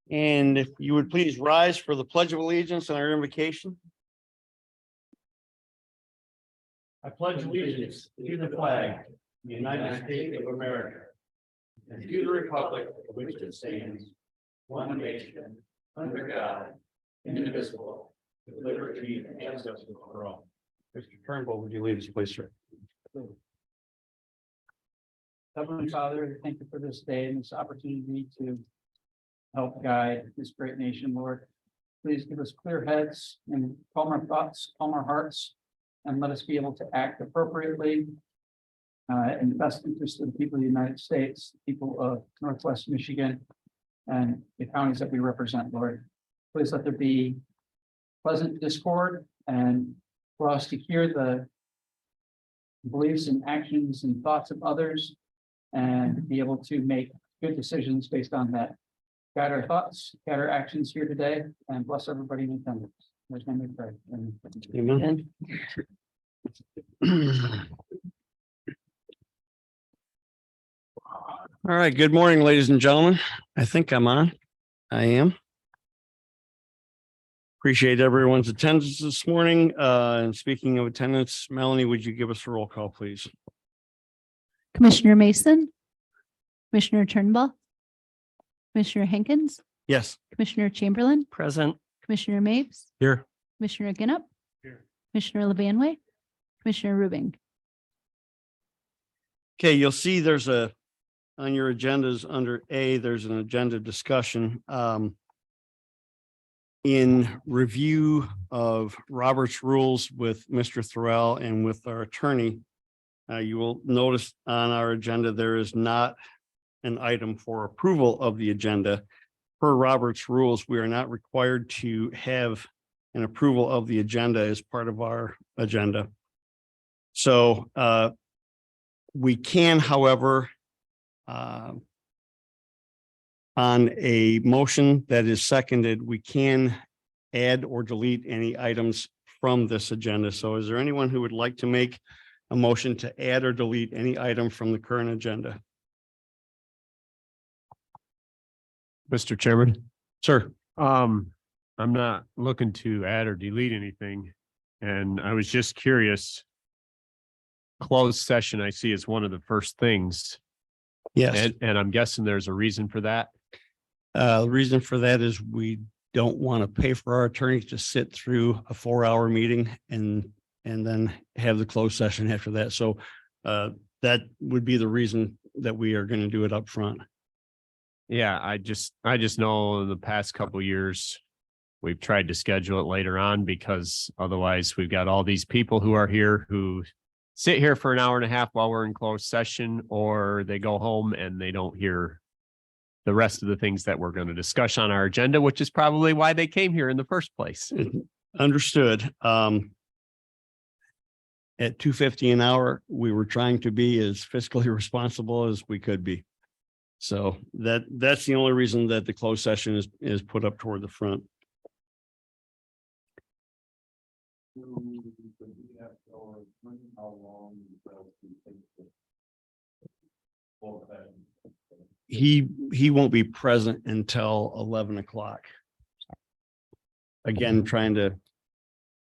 And if you would please rise for the Pledge of Allegiance and our invocation. I pledge allegiance to the flag of the United States of America and to the republic for which it stands, one nation, under God, indivisible, with liberty and justice for all. Mr. Turnbull, would you lead us, please, sir? Heavenly Father, thank you for this day and this opportunity to help guide this great nation, Lord. Please give us clear heads and calm our thoughts, calm our hearts, and let us be able to act appropriately in the best interest of the people of the United States, people of Northwest Michigan, and the counties that we represent, Lord. Please let there be pleasant discord and for us to hear the beliefs and actions and thoughts of others and be able to make good decisions based on that. Guide our thoughts, guide our actions here today, and bless everybody in attendance. In His name we pray. Amen. Amen. All right, good morning, ladies and gentlemen. I think I'm on. I am. Appreciate everyone's attendance this morning. And speaking of attendance, Melanie, would you give us a roll call, please? Commissioner Mason, Commissioner Turnbull, Commissioner Hankins, Yes. Commissioner Chamberlain, Present. Commissioner Mapes, Here. Commissioner Ginup, Here. Commissioner Levanway, Commissioner Rubing. Okay, you'll see there's on your agendas under A, there's an agenda discussion. In review of Robert's rules with Mr. Thorell and with our attorney, you will notice on our agenda, there is not an item for approval of the agenda. Per Robert's rules, we are not required to have an approval of the agenda as part of our agenda. So we can, however, on a motion that is seconded, we can add or delete any items from this agenda. So is there anyone who would like to make a motion to add or delete any item from the current agenda? Mr. Chairman, Sir. I'm not looking to add or delete anything. And I was just curious. Closed session I see is one of the first things. Yes. And I'm guessing there's a reason for that. The reason for that is we don't want to pay for our attorneys to sit through a 4-hour meeting and then have the closed session after that. So that would be the reason that we are going to do it up front. Yeah, I just know in the past couple of years, we've tried to schedule it later on because otherwise we've got all these people who are here who sit here for an hour and a half while we're in closed session, or they go home and they don't hear the rest of the things that we're going to discuss on our agenda, which is probably why they came here in the first place. Understood. At $2.50 an hour, we were trying to be as fiscally responsible as we could be. So that's the only reason that the closed session is put up toward the front. He won't be present until 11 o'clock. Again, trying to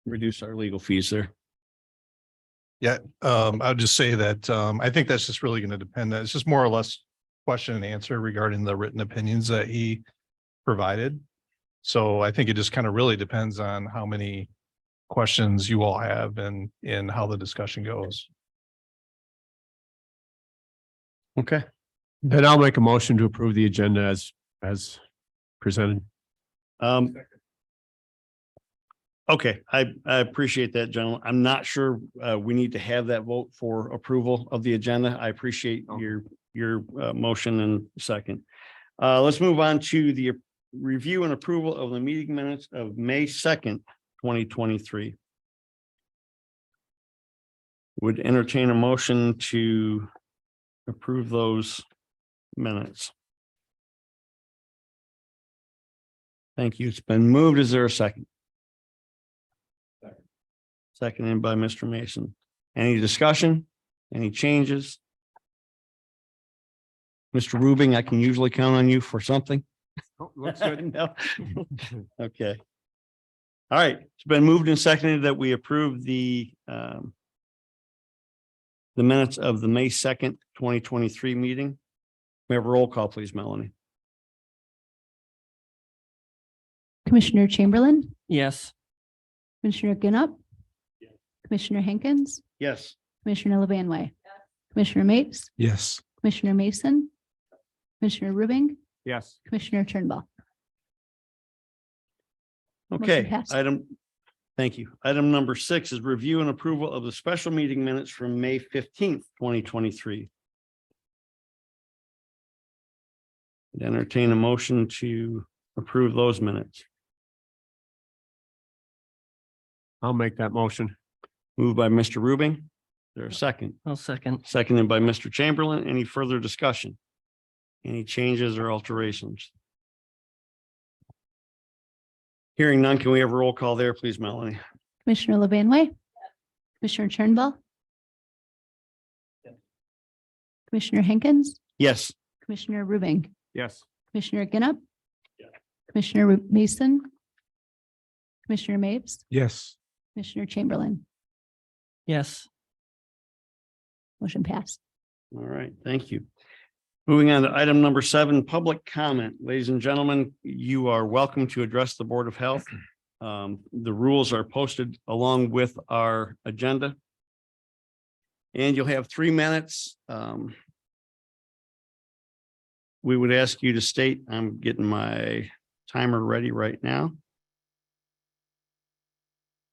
reduce our legal fees there. Yeah, I'll just say that I think that's just really going to depend. It's just more or less question and answer regarding the written opinions that he provided. So I think it just kind of really depends on how many questions you all have and how the discussion goes. Okay. Then I'll make a motion to approve the agenda as presented. Okay, I appreciate that, gentlemen. I'm not sure we need to have that vote for approval of the agenda. I appreciate your motion and second. Let's move on to the review and approval of the meeting minutes of May 2nd, 2023. Would entertain a motion to approve those minutes. Thank you. It's been moved. Is there a second? Seconded by Mr. Mason. Any discussion? Any changes? Mr. Rubing, I can usually count on you for something. Looks good. No. Okay. All right, it's been moved and seconded that we approve the minutes of the May 2nd, 2023 meeting. We have a roll call, please, Melanie. Commissioner Chamberlain, Yes. Commissioner Ginup, Commissioner Hankins, Yes. Commissioner Levanway, Commissioner Mapes, Yes. Commissioner Mason, Commissioner Rubing, Yes. Commissioner Turnbull. Okay, passed. thank you. Item number 6 is review and approval of the special meeting minutes from May 15th, 2023. I'd entertain a motion to approve those minutes. I'll make that motion. Moved by Mr. Rubing. Is there a second? I'll second. Seconded by Mr. Chamberlain. Any further discussion? Any changes or alterations? Hearing none, can we have a roll call there, please, Melanie? Commissioner Levanway, Commissioner Turnbull, Commissioner Hankins, Yes. Commissioner Rubing, Yes. Commissioner Ginup, Commissioner Mason, Commissioner Mapes, Yes. Commissioner Chamberlain. Yes. Motion passed. All right, thank you. Moving on to item number 7, public comment. Ladies and gentlemen, you are welcome to address the Board of Health. The rules are posted along with our agenda. And you'll have 3 minutes. We would ask you to state, I'm getting my timer ready right now.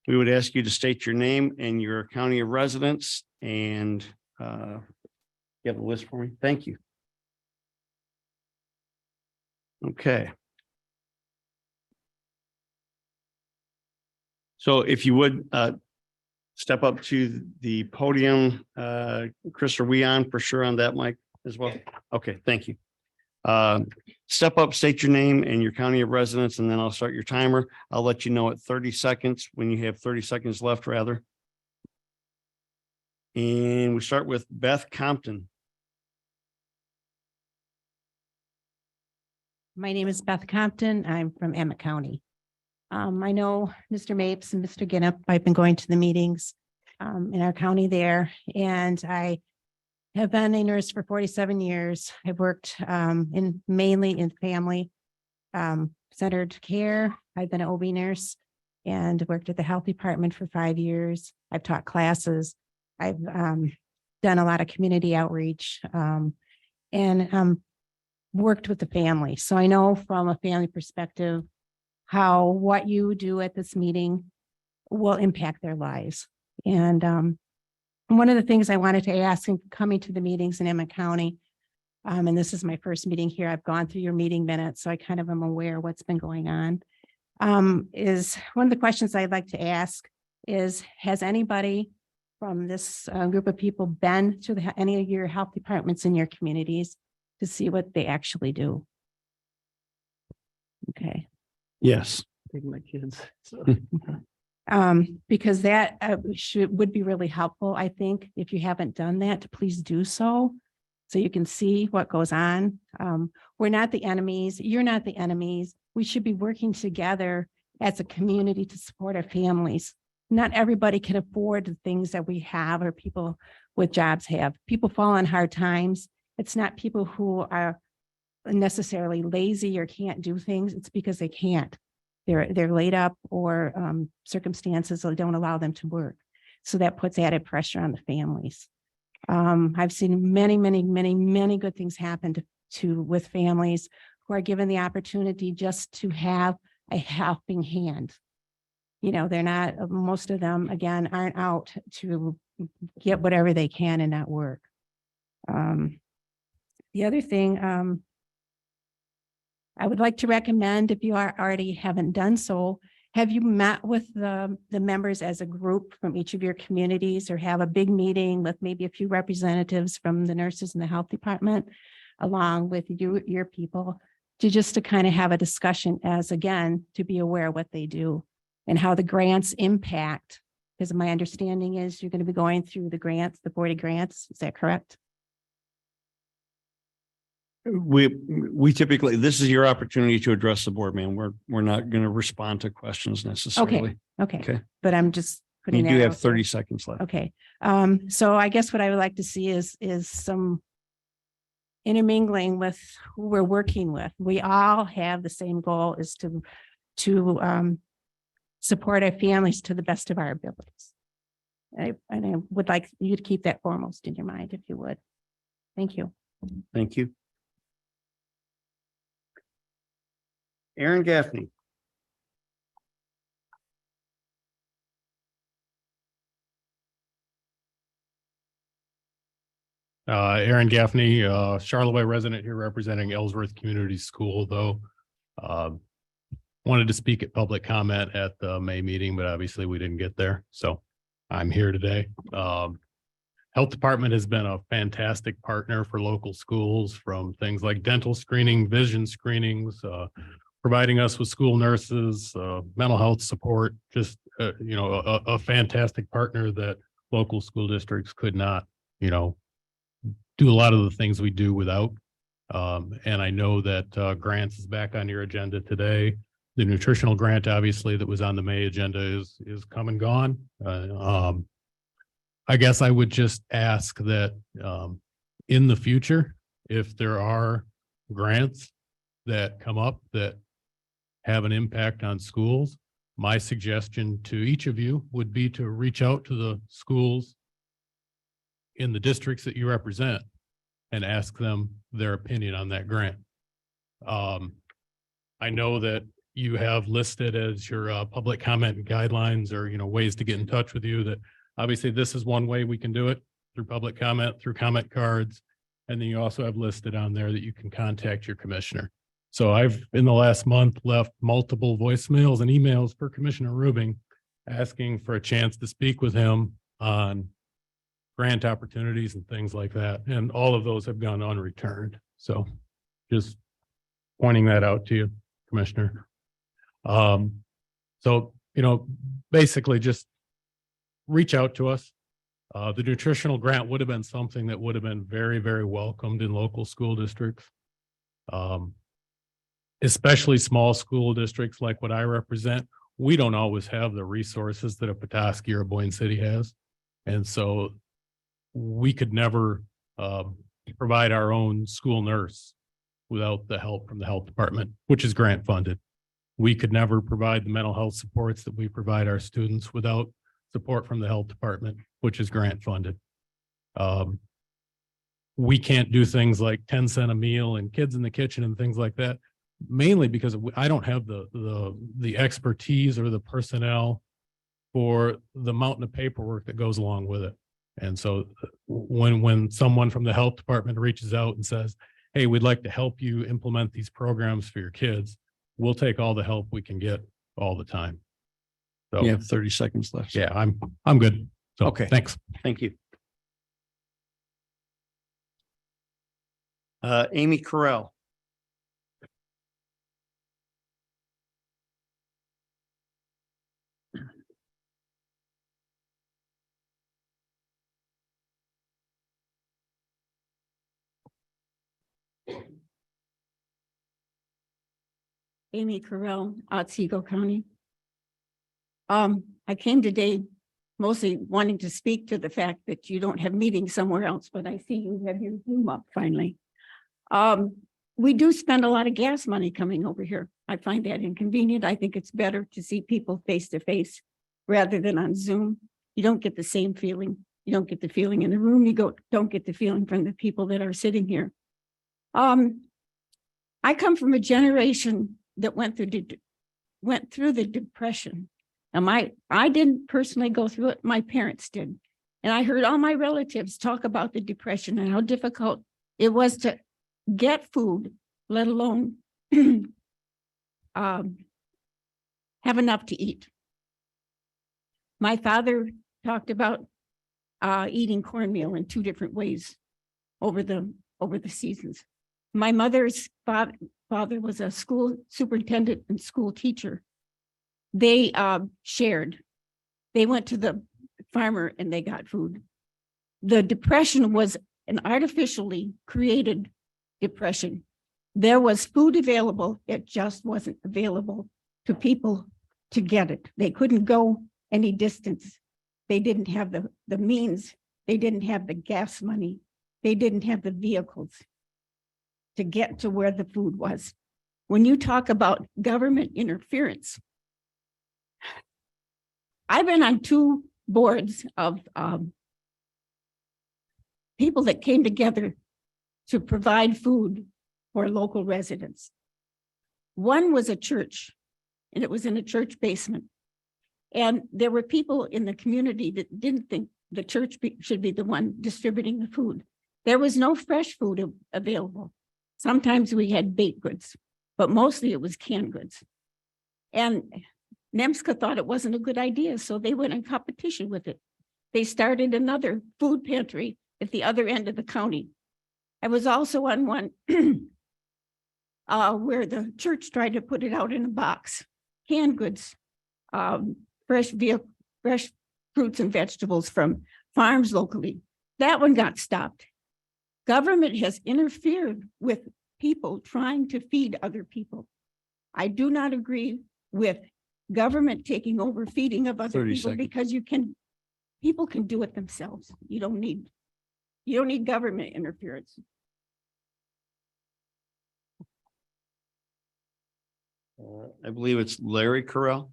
We would ask you to state your name and your county of residence and you have a list for me? Thank you. Okay. So if you would step up to the podium, Chris, are we on for sure on that mic as well? Okay, thank you. Step up, state your name and your county of residence, and then I'll start your timer. I'll let you know at 30 seconds when you have 30 seconds left, rather. And we start with Beth Compton. My name is Beth Compton. I'm from Emmett County. I know Mr. Mapes and Mr. Ginup. I've been going to the meetings in our county there, and I have been a nurse for 47 years. I've worked mainly in family centered care. I've been an OB nurse and worked at the health department for 5 years. I've taught classes. I've done a lot of community outreach and worked with the family. So I know from a family perspective how what you do at this meeting will impact their lives. And one of the things I wanted to ask in coming to the meetings in Emmett County, and this is my first meeting here, I've gone through your meeting minutes, so I kind of am aware of what's been going on, is one of the questions I'd like to ask is, has anybody from this group of people been to any of your health departments in your communities to see what they actually do? Okay. Yes. Take my kids. So. Because that would be really helpful, I think, if you haven't done that, to please do so you can see what goes on. We're not the enemies. You're not the enemies. We should be working together as a community to support our families. Not everybody can afford the things that we have or people with jobs have. People fall on hard times. It's not people who are necessarily lazy or can't do things. It's because they can't. They're laid up or circumstances that don't allow them to work. So that puts added pressure on the families. I've seen many good things happen with families who are given the opportunity just to have a helping hand. You know, they're not, most of them, again, aren't out to get whatever they can and not work. The other thing, I would like to recommend, if you already haven't done so, have you met with the members as a group from each of your communities, or have a big meeting with maybe a few representatives from the nurses in the health department, along with your people, to kind of have a discussion as, again, to be aware of what they do and how the grants impact, because my understanding is you're going to be going through the grants, the 40 grants. Is that correct? We typically, this is your opportunity to address the board, man. We're not going to respond to questions necessarily. Okay, Okay. but I'm just You putting do that have out there. 30 seconds left. Okay, so I guess what I would like to see is some intermingling with who we're working with. We all have the same goal, is to support our families to the best of our abilities. And I would like you to keep that foremost in your mind, if you would. Thank you. Thank you. Aaron Gaffney. Aaron Gaffney, Charlevoix resident here representing Ellsworth Community School, though. Wanted to speak at public comment at the May meeting, but obviously we didn't get there. So I'm here today. Health Department has been a fantastic partner for local schools, from things like dental screening, vision screenings, providing us with school nurses, mental health support, just, a fantastic partner that local school districts could not, do a lot of the things we do without. And I know that grants is back on your agenda today. The nutritional grant, obviously, that was on the May agenda is come and gone. I guess I would just ask that in the future, if there are grants that come up that have an impact on schools, my suggestion to each of you would be to reach out to the schools in the districts that you represent and ask them their opinion on that grant. I know that you have listed as your public comment guidelines, or, ways to get in touch with you, that obviously this is one way we can do it, through public comment, through comment cards. And then you also have listed on there that you can contact your commissioner. So I've, in the last month, left multiple voicemails and emails for Commissioner Rubing, asking for a chance to speak with him on grant opportunities and things like that. And all of those have gone unreturned. So just pointing that out to you, Commissioner. So, basically just reach out to us. The nutritional grant would have been something that would have been very, very welcomed in local school districts. Especially small school districts like what I represent. We don't always have the resources that a Petoskey or a Boyne City has. And so we could never provide our own school nurse without the help from the health department, which is grant funded. We could never provide the mental health supports that we provide our students without support from the health department, which is grant funded. We can't do things like 10 cent a meal and kids in the kitchen and things like that, mainly because I don't have the expertise or the personnel for the mountain of paperwork that goes along with it. And so when someone from the health department reaches out and says, hey, we'd like to help you implement these programs for your kids, we'll take all the help we can get all the time. So You have 30 seconds left. yeah, I'm good. So Okay. thanks. Thank you. Amy Correll. Amy Carell, Otsego County. I came today mostly wanting to speak to the fact that you don't have meetings somewhere else, but I see you have your Zoom up finally. We do spend a lot of gas money coming over here. I find that inconvenient. I think it's better to see people face to face rather than on Zoom. You don't get the same feeling. You don't get the feeling in the room. Don't get the feeling from the people that are sitting here. I come from a generation that went through the Depression. And I didn't personally go through it. My parents did. And I heard all my relatives talk about the Depression and how difficult it was to get food, let alone have enough to eat. My father talked about eating cornmeal in 2 different ways over the seasons. My mother's father was a school superintendent and school teacher. They shared. They went to the farmer and they got food. The Depression was an artificially created Depression. There was food available, it just wasn't available to people to get it. They couldn't go any distance. They didn't have the means, they didn't have the gas money, they didn't have the vehicles to get to where the food was. When you talk about government interference, I've been on 2 boards of people that came together to provide food for local residents. One was a church, and it was in a church basement. And there were people in the community that didn't think the church should be the one distributing the food. There was no fresh food available. Sometimes we had baked goods, but mostly it was canned goods. And NEMSCA thought it wasn't a good idea, so they went in competition with it. They started another food pantry at the other end of the county. I was also on one where the church tried to put it out in a box, canned goods, fresh fruits and vegetables from farms locally. That one got stopped. Government has interfered with people trying to feed other people. I do not agree with government taking over feeding of other 30 people seconds. because people can do it themselves. You don't need government interference. I believe it's Larry Correll.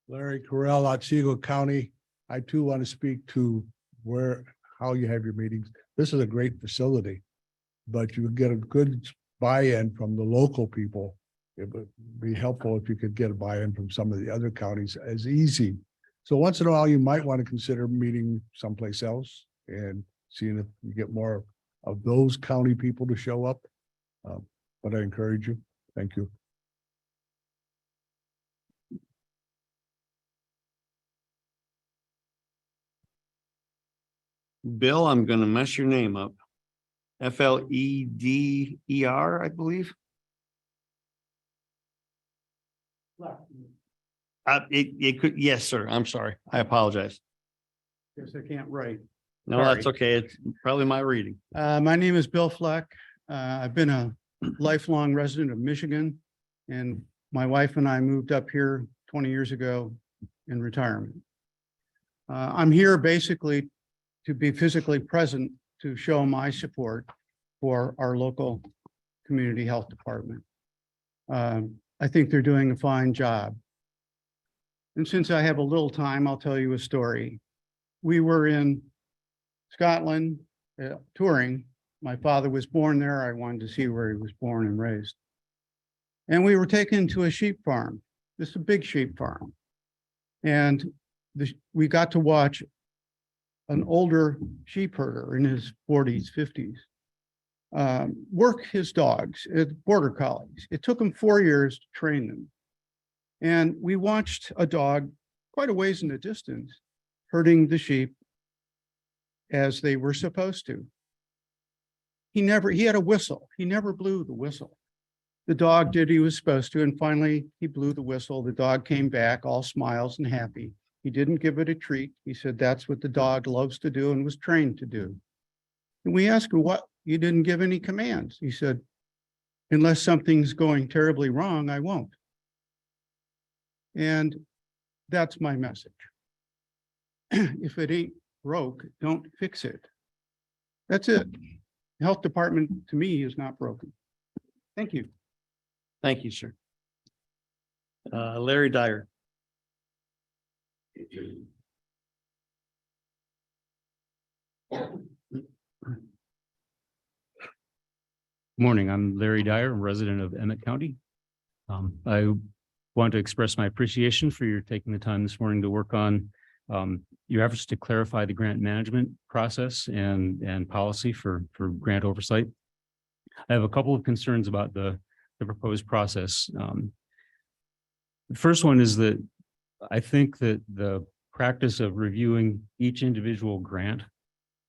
Larry Correll, Otsego County. I too want to speak to how you have your meetings. This is a great facility, but you get a good buy-in from the local people. It would be helpful if you could get a buy-in from some of the other counties as easy. So once in a while, you might want to consider meeting someplace else and seeing if you get more of those county people to show up. But I encourage you. Thank you. Bill, I'm gonna mess your name up. Fleder, I believe. It could, yes, sir. I'm sorry. I apologize. Guess I can't write. No, that's okay. It's probably my reading. My name is Bill Fleck. I've been a lifelong resident of Michigan, and my wife and I moved up here 20 years ago in retirement. I'm here basically to be physically present to show my support for our local community health department. I think they're doing a fine job. And since I have a little time, I'll tell you a story. We were in Scotland touring. My father was born there. I wanted to see where he was born and raised. And we were taken to a sheep farm. This is a big sheep farm. And we got to watch an older sheep herder in his 40s, 50s, work his dogs, border collies. It took him 4 years to train them. And we watched a dog quite a ways in the distance herding the sheep as they were supposed to. He had a whistle. He never blew the whistle. The dog did what he was supposed to, and finally he blew the whistle. The dog came back all smiles and happy. He didn't give it a treat. He said that's what the dog loves to do and was trained to do. And we asked him, what? You didn't give any commands. He said, unless something's going terribly wrong, I won't. And that's my message. If it ain't broke, don't fix it. That's it. The health department, to me, is not broken. Thank you. Thank you, sir. Larry Dyer. Morning, I'm Larry Dyer, a resident of Emmett County. I want to express my appreciation for your taking the time this morning to work on your efforts to clarify the grant management process and policy for grant oversight. I have a couple of concerns about the proposed process. The first one is that I think that the practice of reviewing each individual grant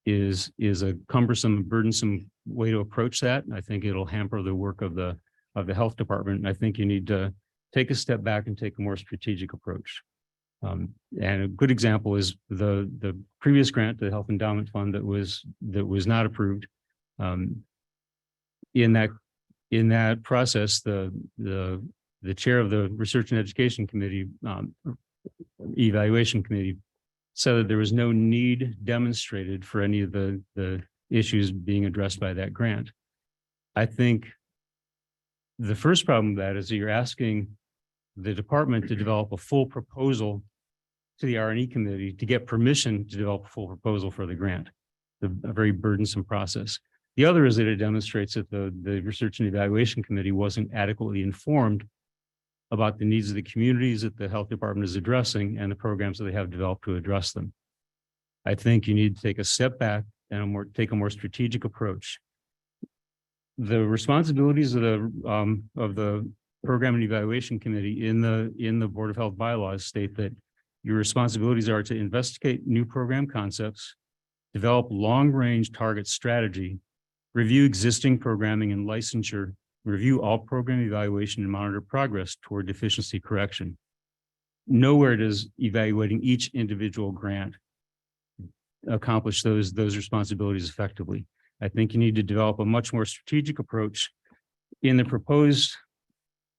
is a cumbersome, burdensome way to approach that. I think it'll hamper the work of the the health department. I think you need to take a step back and take a more strategic approach. And a good example is the previous grant, the Health Endowment Fund that was not approved. In that process, the chair of the Research and Education Committee, Evaluation Committee, said that there was no need demonstrated for any of the issues being addressed by that grant. I think the first problem with that is that you're asking the department to develop a full proposal to the R&E committee to get permission to develop a full proposal for the grant, a very burdensome process. The other is that it demonstrates that the Research and Evaluation Committee wasn't adequately informed about the needs of the communities that the health department is addressing and the programs that they have developed to address them. I think you need to take a step back and take a more strategic approach. The responsibilities of the Program and Evaluation Committee in the Board of Health bylaws state that your responsibilities are to investigate new program concepts, develop long-range target strategy, review existing programming and licensure, review all program evaluation and monitor progress toward deficiency correction. Nowhere does evaluating each individual grant accomplish those responsibilities effectively. I think you need to develop a much more strategic approach. In the proposed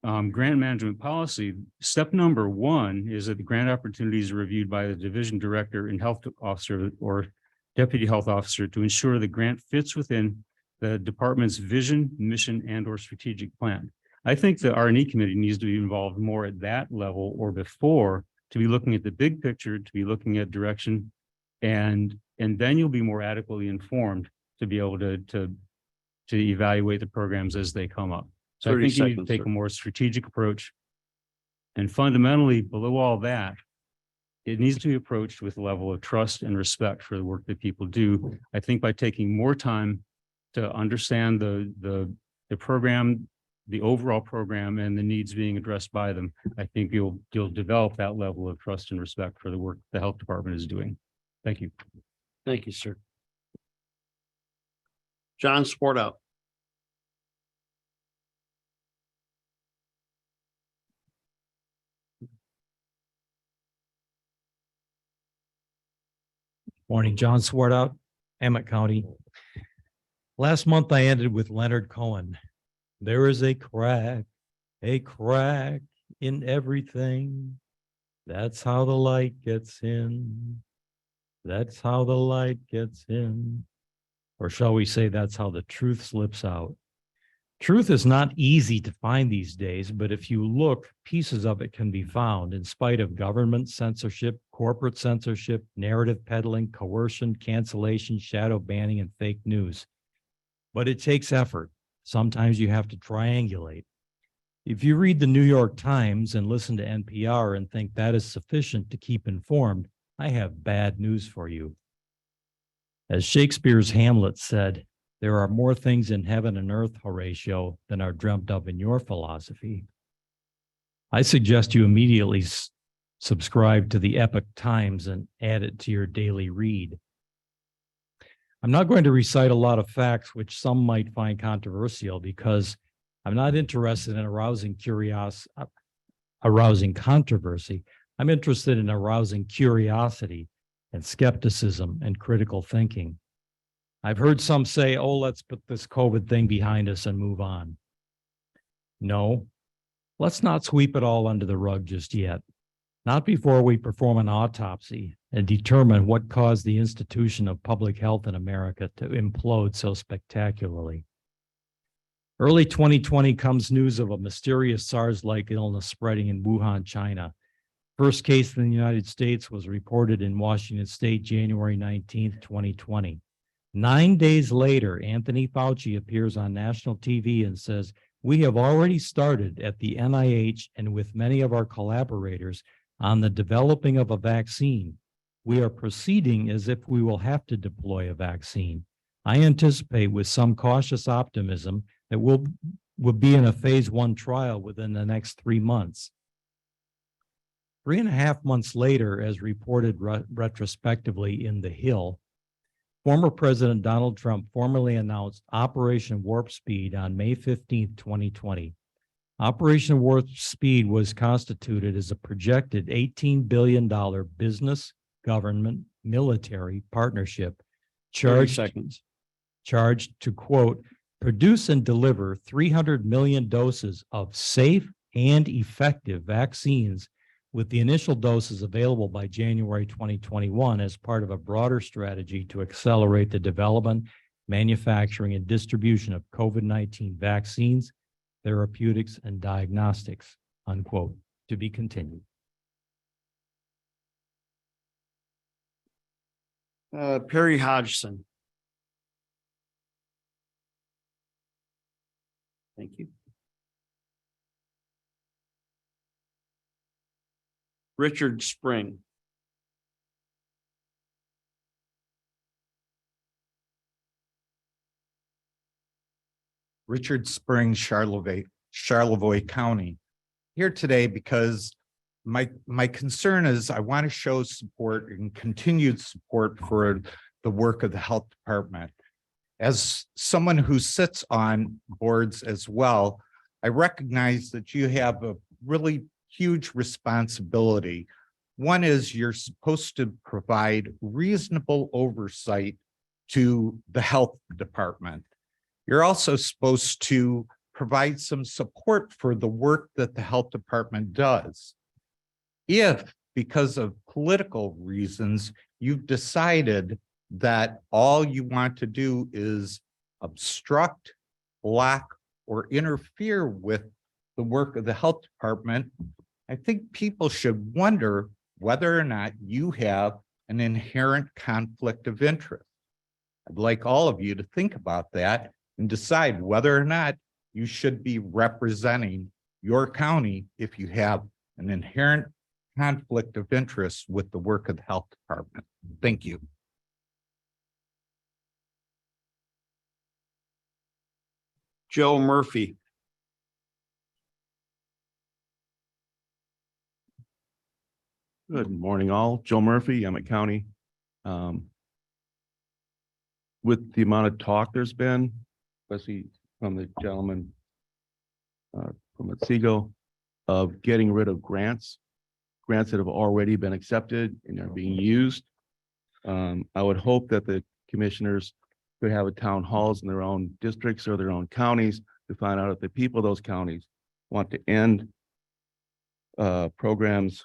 grant management policy, step number 1 is that the grant opportunities are reviewed by the division director and health officer or deputy health officer to ensure the grant fits within the department's vision, mission, and or strategic plan. I think the R&E committee needs to be involved more at that level or before, to be looking at the big picture, to be looking at direction, and then you'll be more adequately informed to be able to evaluate the programs as they come up. So I 30 think you need to seconds, take sir. a more strategic approach. And fundamentally, below all that, it needs to be approached with a level of trust and respect for the work that people do. I think by taking more time to understand the program, the overall program, and the needs being addressed by them, I think you'll develop that level of trust and respect for the work the health department is doing. Thank you. Thank you, sir. John Sportout. Morning, John Swartout, Emmett County. Last month I ended with Leonard Cohen. There is a crack in everything. That's how the light gets in. That's how the light gets in. Or shall we say that's how the truth slips out. Truth is not easy to find these days, but if you look, pieces of it can be found in spite of government censorship, corporate censorship, narrative peddling, coercion, cancellation, shadow banning, and fake news. But it takes effort. Sometimes you have to triangulate. If you read the New York Times and listen to NPR and think that is sufficient to keep informed, I have bad news for you. As Shakespeare's Hamlet said, there are more things in heaven and earth, Horatio, than are dreamt of in your philosophy. I suggest you immediately subscribe to the Epoch Times and add it to your daily read. I'm not going to recite a lot of facts which some might find controversial because I'm not interested in arousing controversy. I'm interested in arousing curiosity and skepticism and critical thinking. I've heard some say, oh, let's put this COVID thing behind us and move on. No, let's not sweep it all under the rug just yet. Not before we perform an autopsy and determine what caused the institution of public health in America to implode so spectacularly. Early 2020 comes news of a mysterious SARS-like illness spreading in Wuhan, China. First case in the United States was reported in Washington State, January 19th, 2020. 9 days later, Anthony Fauci appears on national TV and says, we have already started at the NIH and with many of our collaborators on the developing of a vaccine. We are proceeding as if we will have to deploy a vaccine. I anticipate with some cautious optimism that we'll be in a phase 1 trial within the next 3 months. 3.5 months later, as reported retrospectively in The Hill, former President Donald Trump formally announced Operation Warp Speed on May 15, 2020. Operation Warp Speed was constituted as a projected $18 billion business, government, military partnership 30 seconds. charged to quote, produce and deliver 300 million doses of safe and effective vaccines, with the initial doses available by January 2021 as part of a broader strategy to accelerate the development, manufacturing, and distribution of COVID-19 vaccines, therapeutics, and diagnostics, unquote, to be continued. Perry Hodgson. Thank you. Richard Spring. Richard Spring, Charlevoix County. Here today because my concern is I want to show support and continued support for the work of the health department. As someone who sits on boards as well, I recognize that you have a really huge responsibility. One is you're supposed to provide reasonable oversight to the health department. You're also supposed to provide some support for the work that the health department does. If, because of political reasons, you've decided that all you want to do is obstruct, block, or interfere with the work of the health department, I think people should wonder whether or not you have an inherent conflict of interest. I'd like all of you to think about that and decide whether or not you should be representing your county if you have an inherent conflict of interest with the work of the health department. Thank you. Joe Murphy. Good morning, all. Joe Murphy, Emmett County. With the amount of talk there's been, especially from the gentleman from Otsego, of getting rid of grants that have already been accepted and are being used. I would hope that the commissioners could have a town halls in their own districts or their own counties to find out if the people of those counties want to end programs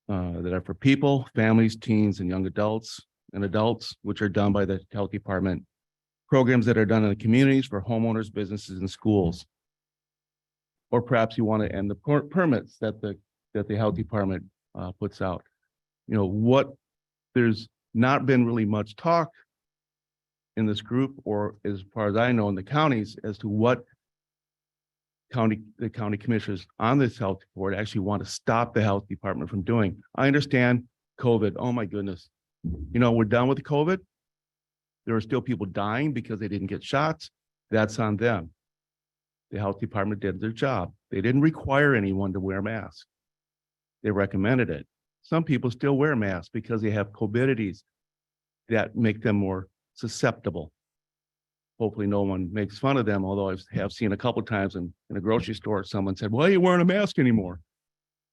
that are for people, families, teens, and young adults, which are done by the health department, programs that are done in the communities for homeowners, businesses, and schools. Or perhaps you want to end the permits that the health department puts out. You know, there's not been really much talk in this group, or as far as I know in the counties, as to what the county commissioners on this health board actually want to stop the health department from doing. I understand COVID. Oh my goodness. You know, we're done with COVID. There are still people dying because they didn't get shots. That's on them. The health department did their job. They didn't require anyone to wear a mask. They recommended it. Some people still wear masks because they have comorbidities that make them more susceptible. Hopefully no one makes fun of them, although I have seen a couple of times in a grocery store, someone said, "Why are you wearing a mask anymore?"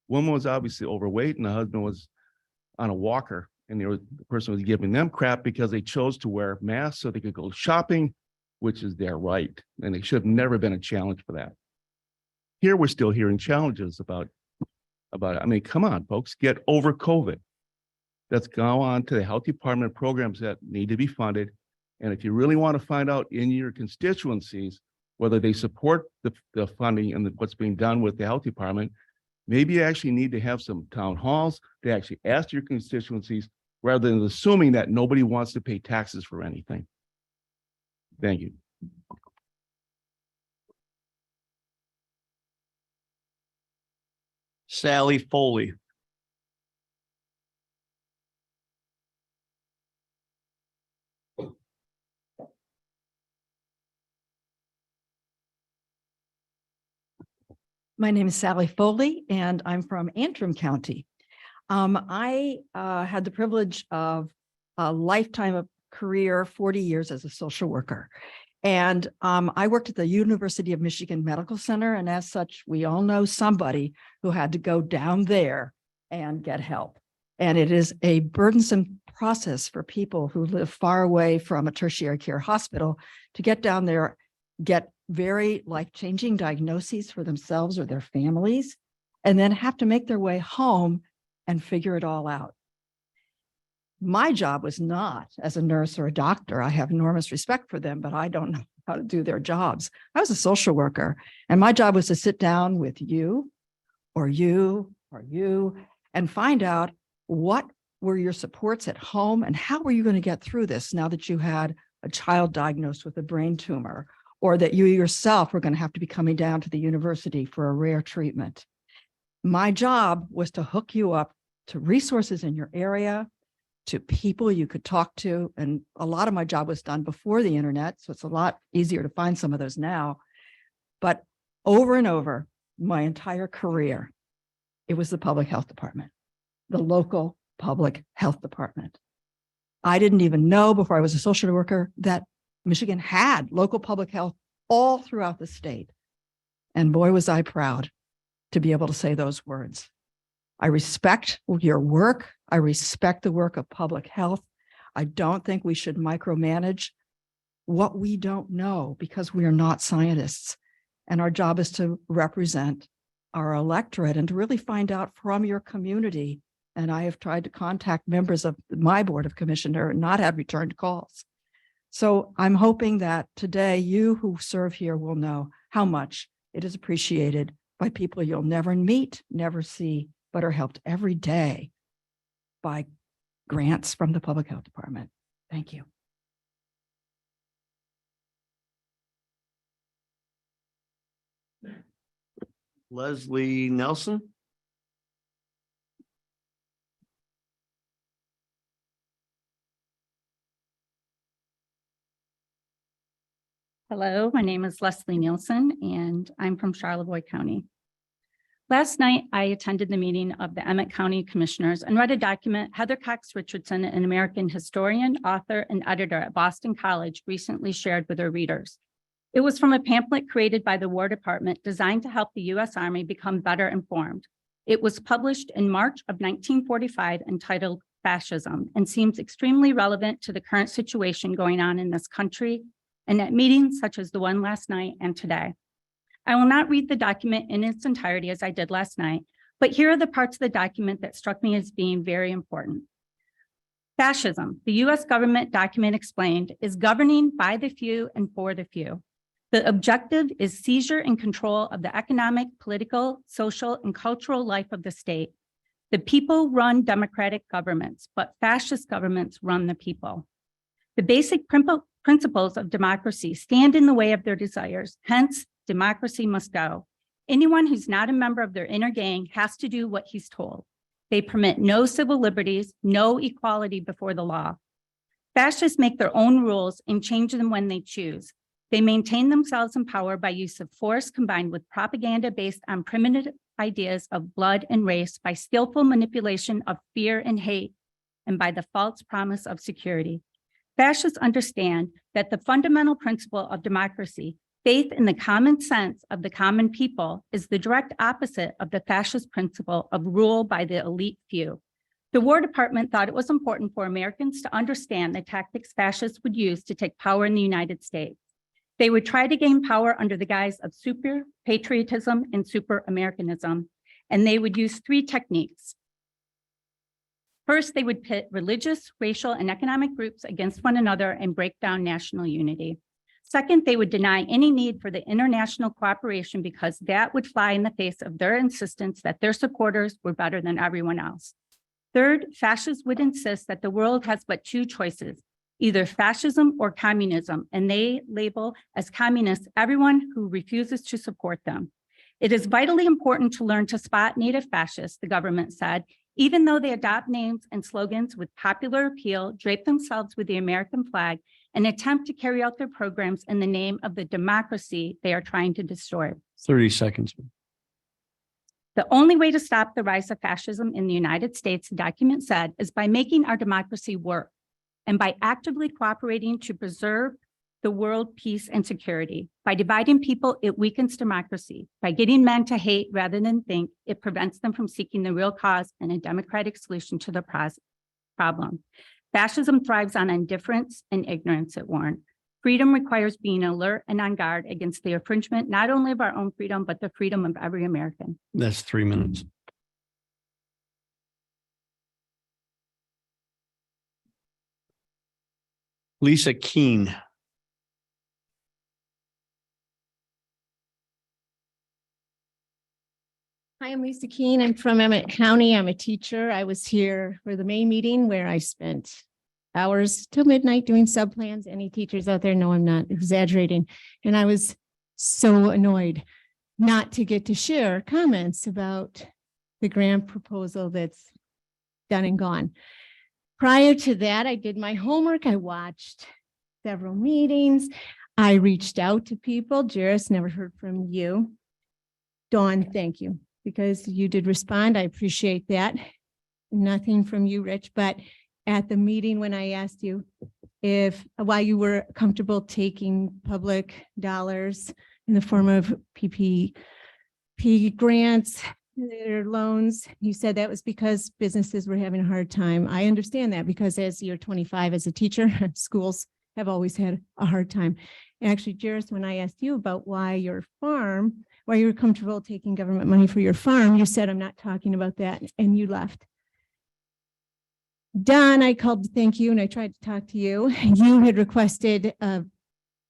Woman was obviously overweight and the husband was on a walker, and the person was giving them crap because they chose to wear masks so they could go shopping, which is their right. And they should have never been a challenge for that. Here, we're still hearing challenges about it. I mean, come on, folks, get over COVID. Let's go on to the health department programs that need to be funded. And if you really want to find out in your constituencies whether they support the funding and what's being done with the health department, maybe you actually need to have some town halls to actually ask your constituencies rather than assuming that nobody wants to pay taxes for anything. Thank you. Sally Foley. My name is Sally Foley, and I'm from Antrim County. I had the privilege of a lifetime of career, 40 years as a social worker. And I worked at the University of Michigan Medical Center, and as such, we all know somebody who had to go down there and get help. And it is a burdensome process for people who live far away from a tertiary care hospital to get down there, get very life-changing diagnoses for themselves or their families, and then have to make their way home and figure it all out. My job was not as a nurse or a doctor. I have enormous respect for them, but I don't know how to do their jobs. I was a social worker, and my job was to sit down with you or you or you and find out what were your supports at home and how were you going to get through this now that you had a child diagnosed with a brain tumor, or that you yourself were going to have to be coming down to the university for a rare treatment. My job was to hook you up to resources in your area, to people you could talk to. And a lot of my job was done before the internet, so it's a lot easier to find some of those now. But over and over, my entire career, it was the public health department, the local public health department. I didn't even know before I was a social worker that Michigan had local public health all throughout the state. And boy, was I proud to be able to say those words. I respect your work. I respect the work of public health. I don't think we should micromanage what we don't know because we are not scientists. And our job is to represent our electorate and to really find out from your community. And I have tried to contact members of my Board of Commissioner and not have returned calls. So I'm hoping that today you who serve here will know how much it is appreciated by people you'll never meet, never see, but are helped every day by grants from the Public Health Department. Thank you. Leslie Nelson. Hello, my name is Leslie Nielsen, and I'm from Charlevoix County. Last night, I attended the meeting of the Emmett County Commissioners and read a document Heather Cox Richardson, an American historian, author, and editor at Boston College, recently shared with her readers. It was from a pamphlet created by the War Department designed to help the U.S. Army become better informed. It was published in March of 1945 entitled Fascism and seems extremely relevant to the current situation going on in this country and at meetings such as the one last night and today. I will not read the document in its entirety as I did last night, but here are the parts of the document that struck me as being very important. Fascism, the US government document explained, is governing by the few and for the few. The objective is seizure and control of the economic, political, social, and cultural life of the state. The people run democratic governments, but fascist governments run the people. The basic principles of democracy stand in the way of their desires, hence, democracy must go. Anyone who's not a member of their inner gang has to do what he's told. They permit no civil liberties, no equality before the law. Fascists make their own rules and change them when they choose. They maintain themselves in power by use of force combined with propaganda based on primitive ideas of blood and race, by skillful manipulation of fear and hate, and by the false promise of security. Fascists understand that the fundamental principle of democracy, faith in the common sense of the common people, is the direct opposite of the fascist principle of rule by the elite few. The War Department thought it was important for Americans to understand the tactics fascists would use to take power in the United States. They would try to gain power under the guise of super patriotism and super Americanism, and they would use three techniques. First, they would pit religious, racial, and economic groups against one another and break down national unity. Second, they would deny any need for the international cooperation because that would fly in the face of their insistence that their supporters were better than everyone else. Third, fascists would insist that the world has but two choices, either fascism or communism, and they label as communists everyone who refuses to support them. It is vitally important to learn to spot native fascists, the government said, even though they adopt names and slogans with popular appeal, drape themselves with the American flag, and attempt to carry out their programs in the name of the democracy they are trying to destroy. 30 seconds. The only way to stop the rise of fascism in the United States, the document said, is by making our democracy work and by actively cooperating to preserve the world, peace, and security. By dividing people, it weakens democracy. By getting men to hate rather than think, it prevents them from seeking the real cause and a democratic solution to the problem. Fascism thrives on indifference and ignorance, it warned. Freedom requires being alert and on guard against the infringement, not only of our own freedom, but the freedom of every American. That's 3 minutes. Lisa Keen. Hi, I'm Lisa Keen. I'm from Emmett County. I'm a teacher. I was here for the May meeting where I spent hours till midnight doing sub plans. Any teachers out there know I'm not exaggerating. And I was so annoyed not to get to share comments about the grant proposal that's done and gone. Prior to that, I did my homework. I watched several meetings. I reached out to people. Jairus, never heard from you. Dawn, thank you, because you did respond. I appreciate that. Nothing from you, Rich, but at the meeting when I asked you why you were comfortable taking public dollars in the form of PPP grants or loans, you said that was because businesses were having a hard time. I understand that because as year 25 as a teacher, schools have always had a hard time. Actually, Jairus, when I asked you about why you were comfortable taking government money for your farm, you said, I'm not talking about that, and you left. Don, I called to thank you and I tried to talk to you. You had requested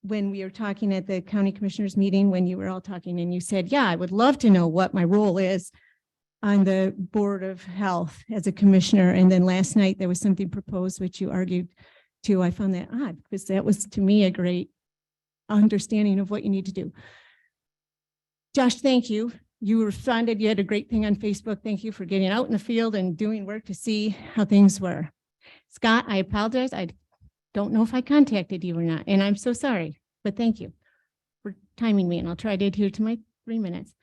when we were talking at the county commissioners meeting, when you were all talking and you said, yeah, I would love to know what my role is on the Board of Health as a commissioner. And then last night there was something proposed, which you argued to. I found that odd because that was to me a great understanding of what you need to do. Josh, thank you. You responded, you had a great thing on Facebook. Thank you for getting out in the field and doing work to see how things were. Scott, I apologize. I don't know if I contacted you or not, and I'm so sorry, but thank you for timing me, and I'll try to adhere to my 3 minutes.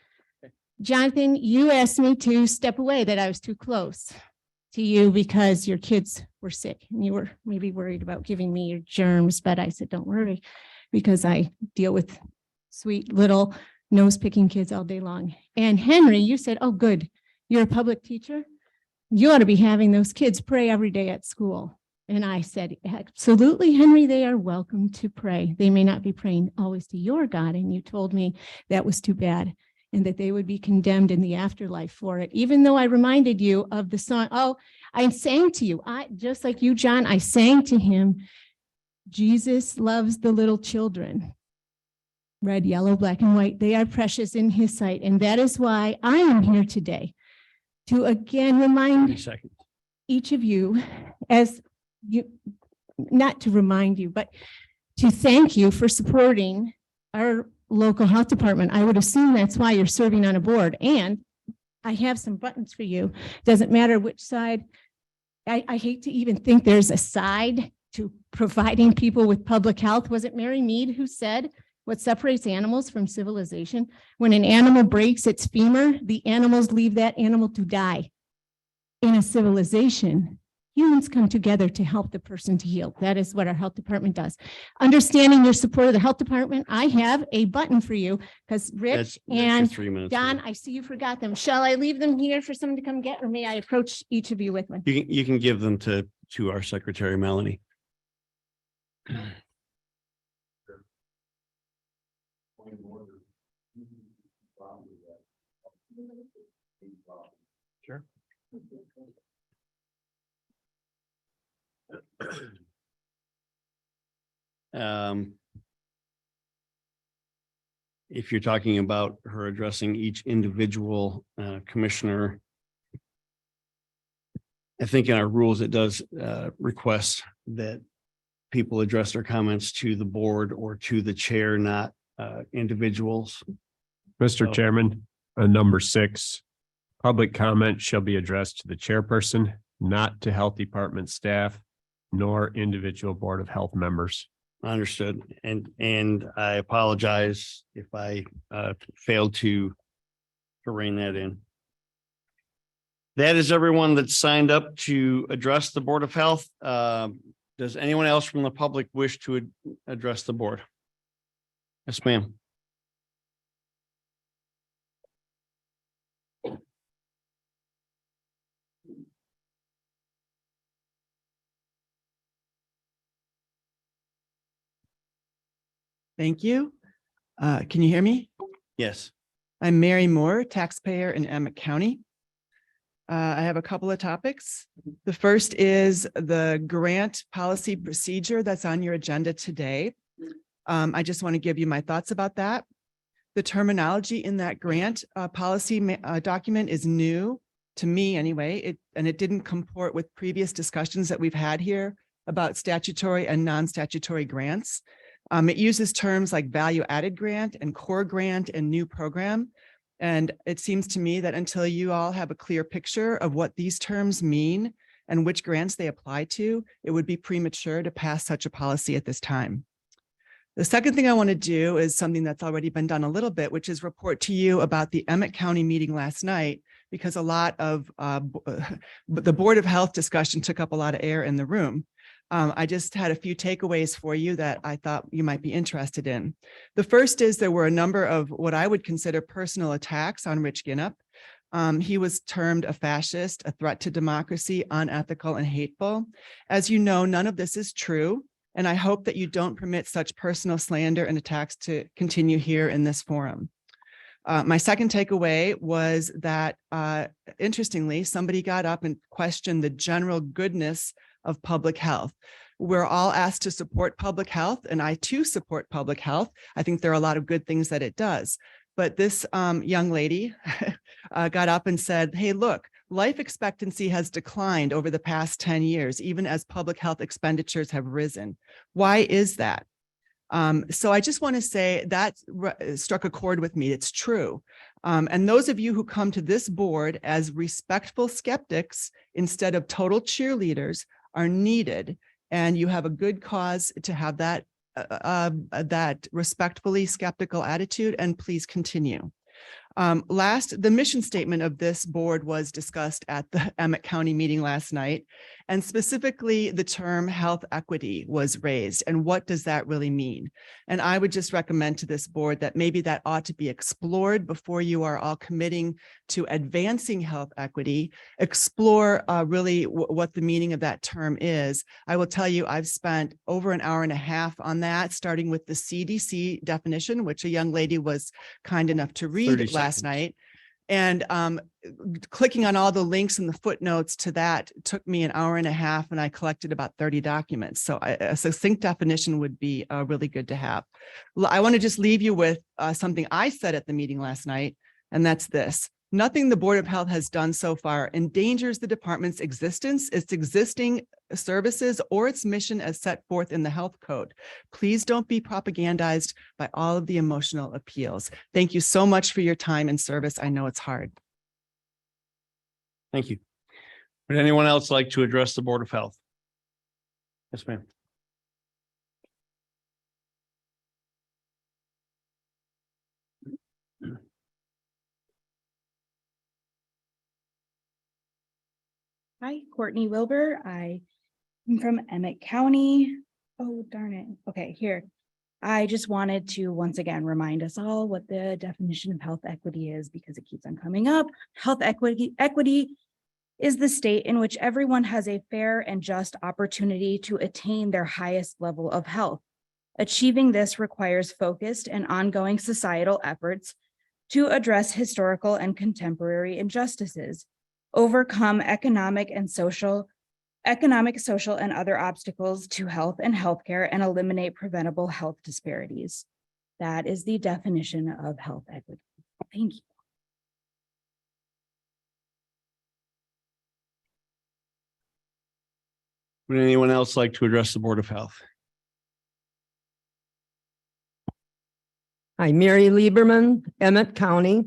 Okay. Jonathan, you asked me to step away, that I was too close to you because your kids were sick and you were maybe worried about giving me your germs, but I said, don't worry, because I deal with sweet little nose picking kids all day long. And Henry, you said, oh, good. You're a public teacher. You ought to be having those kids pray every day at school. And I said, absolutely, Henry, they are welcome to pray. They may not be praying always to your God. And you told me that was too bad and that they would be condemned in the afterlife for it. Even though I reminded you of the song. Oh, I sang to you. Just like you, John, I sang to him, Jesus loves the little children. Red, yellow, black, and white. They are precious in his sight. And that is why I am here today to again remind each of you, as you, not to remind you, but to thank you for supporting our local health department. I would assume that's why you're serving on a board. And I have some buttons for you. Doesn't matter which side. I hate to even think there's a side to providing people with public health. Was it Mary Mead who said, what separates animals from civilization? When an animal breaks its femur, the animals leave that animal to die. In a civilization, humans come together to help the person to heal. That is what our health department does. Understanding your support of the health department, I have a button for you because Rich and 3 minutes. Don, I see you forgot them. Shall I leave them here for someone to come get, or may I approach each of you with one? You can give them to our secretary, Melanie. Sure. If you're talking about her addressing each individual commissioner, I think in our rules, it does request that people address their comments to the board or to the chair, not individuals. Mr. Chairman, number 6, public comment shall be addressed to the chairperson, not to health department staff, nor individual Board of Health members. Understood. And I apologize if I failed to rein that in. That is everyone that signed up to address the Board of Health. Does anyone else from the public wish to address the board? Yes, ma'am. Thank you. Can you hear me? Yes. I'm Mary Moore, taxpayer in Emmett County. I have a couple of topics. The first is the grant policy procedure that's on your agenda today. I just want to give you my thoughts about that. The terminology in that grant policy document is new to me anyway, and it didn't comport with previous discussions that we've had here about statutory and non-statutory grants. It uses terms like value added grant and core grant and new program. And it seems to me that until you all have a clear picture of what these terms mean and which grants they apply to, it would be premature to pass such a policy at this time. The second thing I want to do is something that's already been done a little bit, which is report to you about the Emmett County meeting last night, because a lot of the Board of Health discussion took up a lot of air in the room. I just had a few takeaways for you that I thought you might be interested in. The first is there were a number of what I would consider personal attacks on Rich Ginnup. He was termed a fascist, a threat to democracy, unethical, and hateful. As you know, none of this is true, and I hope that you don't permit such personal slander and attacks to continue here in this forum. My second takeaway was that, interestingly, somebody got up and questioned the general goodness of public health. We're all asked to support public health, and I too support public health. I think there are a lot of good things that it does. But this young lady got up and said, hey, look, life expectancy has declined over the past 10 years, even as public health expenditures have risen. Why is that? So I just want to say that struck a chord with me. It's true. And those of you who come to this board as respectful skeptics instead of total cheerleaders are needed. And you have a good cause to have that respectfully skeptical attitude, and please continue. Last, the mission statement of this board was discussed at the Emmett County meeting last night, and specifically the term health equity was raised. And what does that really mean? And I would just recommend to this board that maybe that ought to be explored before you are all committing to advancing health equity. Explore really what the meaning of that term is. I will tell you, I've spent over an hour and a half on that, starting with the CDC definition, which a young lady was kind enough to read last night. And clicking on all the links and the footnotes to that took me an hour and a half, and I collected about 30 documents. So a succinct definition would be really good to have. I want to just leave you with something I said at the meeting last night, and that's this. Nothing the Board of Health has done so far endangers the department's existence, its existing services, or its mission as set forth in the health code. Please don't be propagandized by all of the emotional appeals. Thank you so much for your time and service. I know it's hard. Thank you. Would anyone else like to address the Board of Health? Yes, ma'am. Hi, Courtney Wilbur. I am from Emmett County. Oh, darn it. Okay, here. I just wanted to once again remind us all what the definition of health equity is, because it keeps on coming up. Health equity is the state in which everyone has a fair and just opportunity to attain their highest level of health. Achieving this requires focused and ongoing societal efforts to address historical and contemporary injustices, overcome economic, social, and other obstacles to health and healthcare, and eliminate preventable health disparities. That is the definition of health equity. Thank you. Would anyone else like to address the Board of Health? Hi, Mary Lieberman, Emmett County.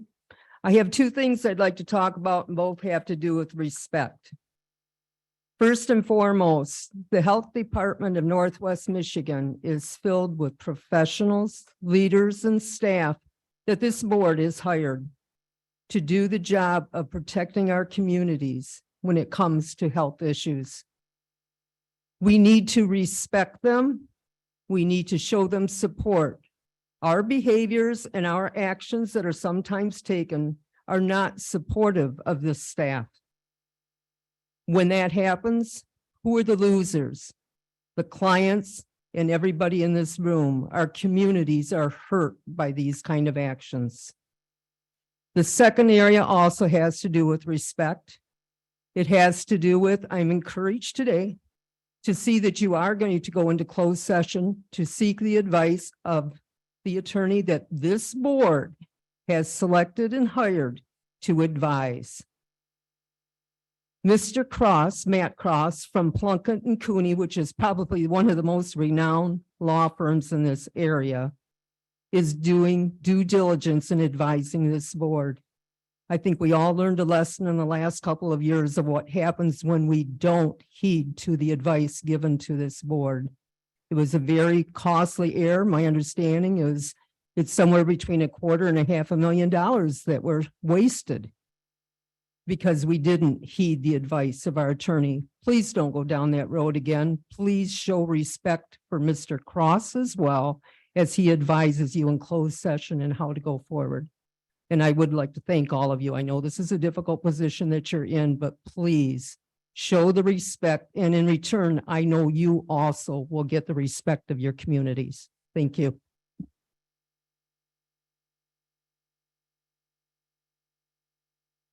I have two things I'd like to talk about, and both have to do with respect. First and foremost, the Health Department of Northwest Michigan is filled with professionals, leaders, and staff that this board is hired to do the job of protecting our communities when it comes to health issues. We need to respect them. We need to show them support. Our behaviors and our actions that are sometimes taken are not supportive of this staff. When that happens, who are the losers? The clients and everybody in this room. Our communities are hurt by these kind of actions. The second area also has to do with respect. It has to do with, I'm encouraged today to see that you are going to go into closed session to seek the advice of the attorney that this board has selected and hired to advise. Mr. Cross, Matt Cross from Plunkett and Cooney, which is probably one of the most renowned law firms in this area, is doing due diligence in advising this board. I think we all learned a lesson in the last couple of years of what happens when we don't heed to the advice given to this board. It was a very costly error. My understanding is it's somewhere between $250,000 and $500,000 that were wasted because we didn't heed the advice of our attorney. Please don't go down that road again. Please show respect for Mr. Cross as well as he advises you in closed session and how to go forward. And I would like to thank all of you. I know this is a difficult position that you're in, but please show the respect. And in return, I know you also will get the respect of your communities. Thank you.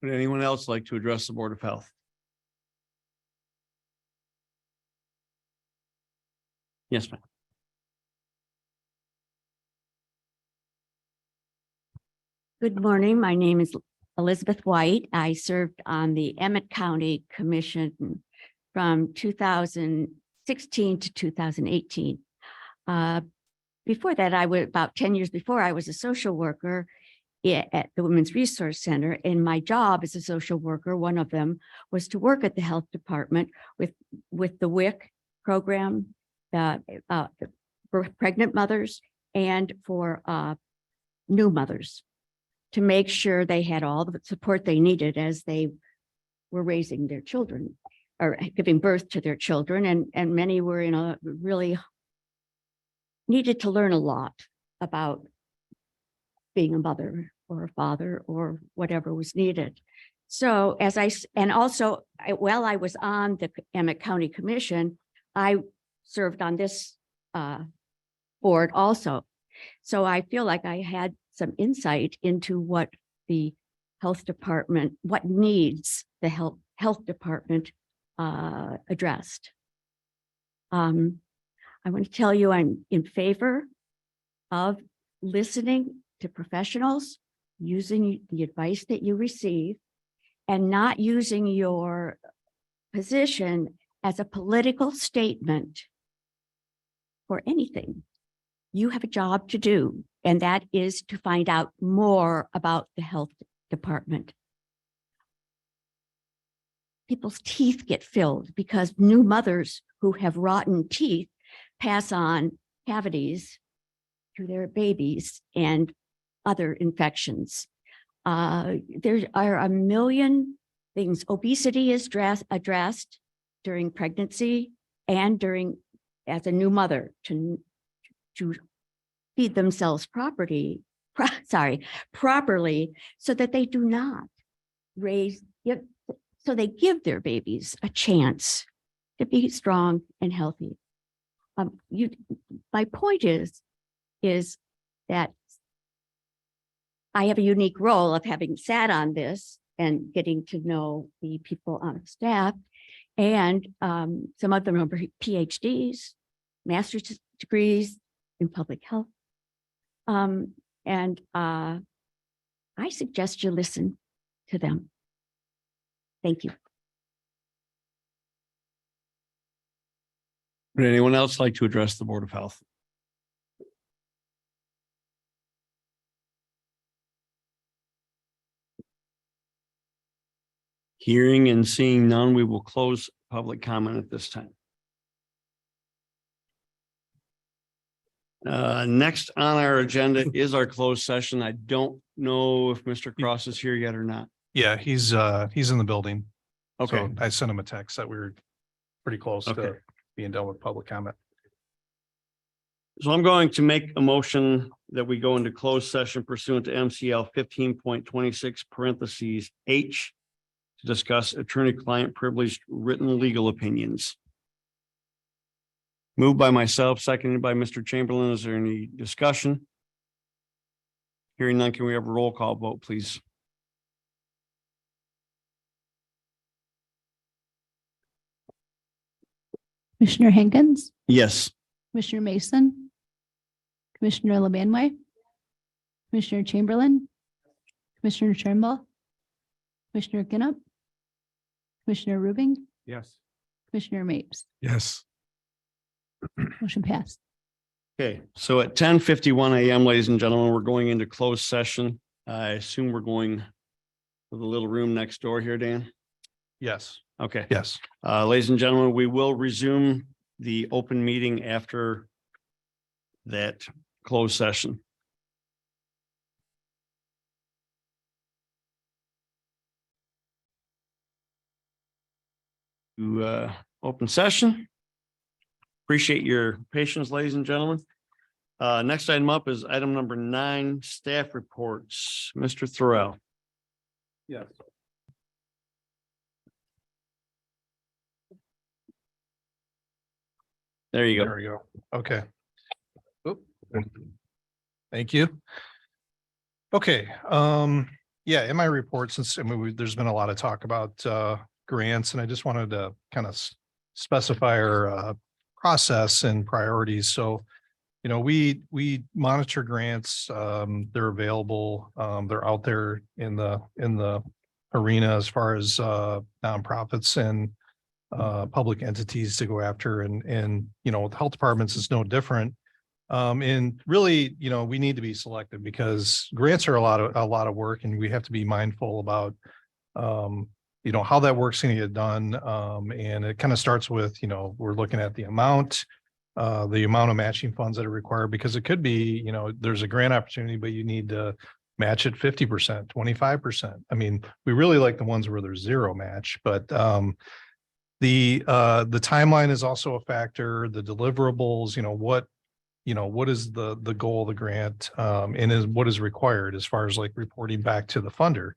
Would anyone else like to address the Board of Health? Yes, ma'am. Good morning. My name is Elizabeth White. I served on the Emmett County Commission from 2016 to 2018. Before that, about 10 years before, I was a social worker at the Women's Resource Center. And my job as a social worker, one of them was to work at the health department with the WIC program, for pregnant mothers and for new mothers, to make sure they had all the support they needed as they were raising their children or giving birth to their children. And many were in a really needed to learn a lot about being a mother or a father or whatever was needed. So while I was on the Emmett County Commission, I served on this board also. So I feel like I had some insight into what the health department, what needs the health department addressed. I want to tell you, I'm in favor of listening to professionals, using the advice that you receive, and not using your position as a political statement for anything. You have a job to do, and that is to find out more about the health department. People's teeth get filled because new mothers who have rotten teeth pass on cavities to their babies and other infections. There are a million things. Obesity is addressed during pregnancy and as a new mother to feed themselves properly, so that they do not so they give their babies a chance to be strong and healthy. My point is that I have a unique role of having sat on this and getting to know the people on staff, and some of them are PhDs, master's degrees in public health. And I suggest you listen to them. Thank you. Would anyone else like to address the Board of Health? Hearing and seeing none, we will close public comment at this time. Next on our agenda is our closed session. I don't know if Mr. Cross is here yet or not. Yeah, he's in the building. Okay. So I sent him a text that we were pretty close Okay. to being done with public comment. So I'm going to make a motion that we go into closed session pursuant to MCL 15.26 (H) to discuss attorney-client privileged written legal opinions. Moved by myself, seconded by Mr. Chamberlain. Is there any discussion? Hearing none, can we have a roll call vote, please? Commissioner Hankins, Yes. Commissioner Mason, Commissioner Lemanway, Commissioner Chamberlain, Commissioner Turnbull, Commissioner Ginup, Commissioner Rubing, Yes. Commissioner Mapes. Yes. Motion passed. Okay, so at 10:51 a.m., ladies and gentlemen, we're going into closed session. I assume we're going to the little room next door here, Dan? Yes. Okay. Yes. Ladies and gentlemen, we will resume the open meeting after that closed session. To open session. Appreciate your patience, ladies and gentlemen. Next item up is item number 9, staff reports. Mr. Thorell. Yes. There you go. There we go. Okay. Oop. Thank you. Okay, yeah, in my report, since there's been a lot of talk about grants, and I just wanted to kind of specify our process and priorities. So, you know, we monitor grants, they're available, they're out there in the arena as far as nonprofits and public entities to go after, and you know, with health departments, it's no different. And really, you know, we need to be selective because grants are a lot of work, and we have to be mindful about you know, how that work's going to get done. And it kind of starts with, you know, we're looking at the amount of matching funds that are required, because it could be, you know, there's a grant opportunity, but you need to match it 50%, 25%. I mean, we really like the ones where there's zero match, but the timeline is also a factor, the deliverables, you know, what is the goal of the grant, and what is required as far as like reporting back to the funder.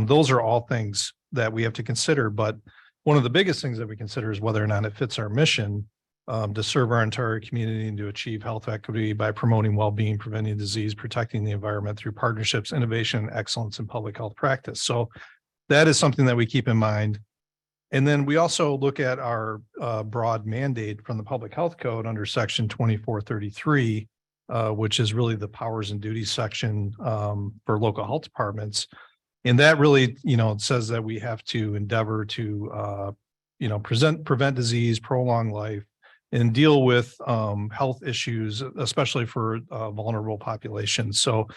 Those are all things that we have to consider, but one of the biggest things that we consider is whether or not it fits our mission to serve our entire community and to achieve health equity by promoting well-being, preventing disease, protecting the environment through partnerships, innovation, excellence in public health practice. So that is something that we keep in mind. And then we also look at our broad mandate from the Public Health Code under section 2433, which is really the powers and duties section for local health departments. And that really, you know, it says that we have to endeavor to, you know, prevent disease, prolong life, and deal with health issues, especially for vulnerable populations. So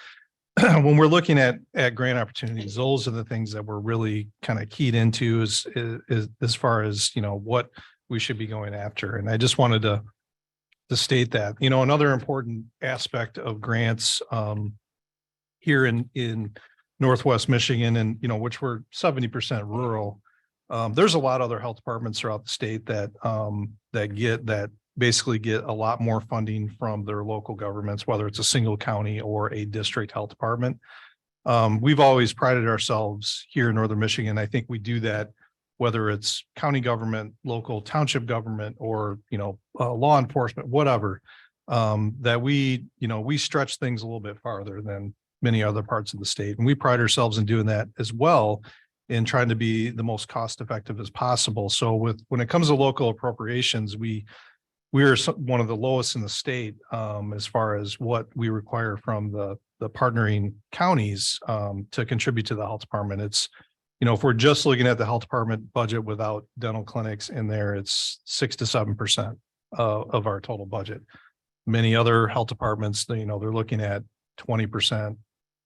when we're looking at grant opportunities, those are the things that we're really kind of keyed into is as far as, you know, what we should be going after. And I just wanted to state that, you know, another important aspect of grants here in Northwest Michigan, and, you know, which we're 70% rural. There's a lot of other health departments throughout the state that basically get a lot more funding from their local governments, whether it's a single county or a district health department. We've always prided ourselves here in Northern Michigan. I think we do that, whether it's county government, local township government, or, you know, law enforcement, whatever, that we stretch things a little bit farther than many other parts of the state. And we pride ourselves in doing that as well, in trying to be the most cost effective as possible. So when it comes to local appropriations, we are one of the lowest in the state as far as what we require from the partnering counties to contribute to the health department. It's, you know, if we're just looking at the health department budget without dental clinics in there, it's 6 to 7% of our total budget. Many other health departments, you know, they're looking at 20%,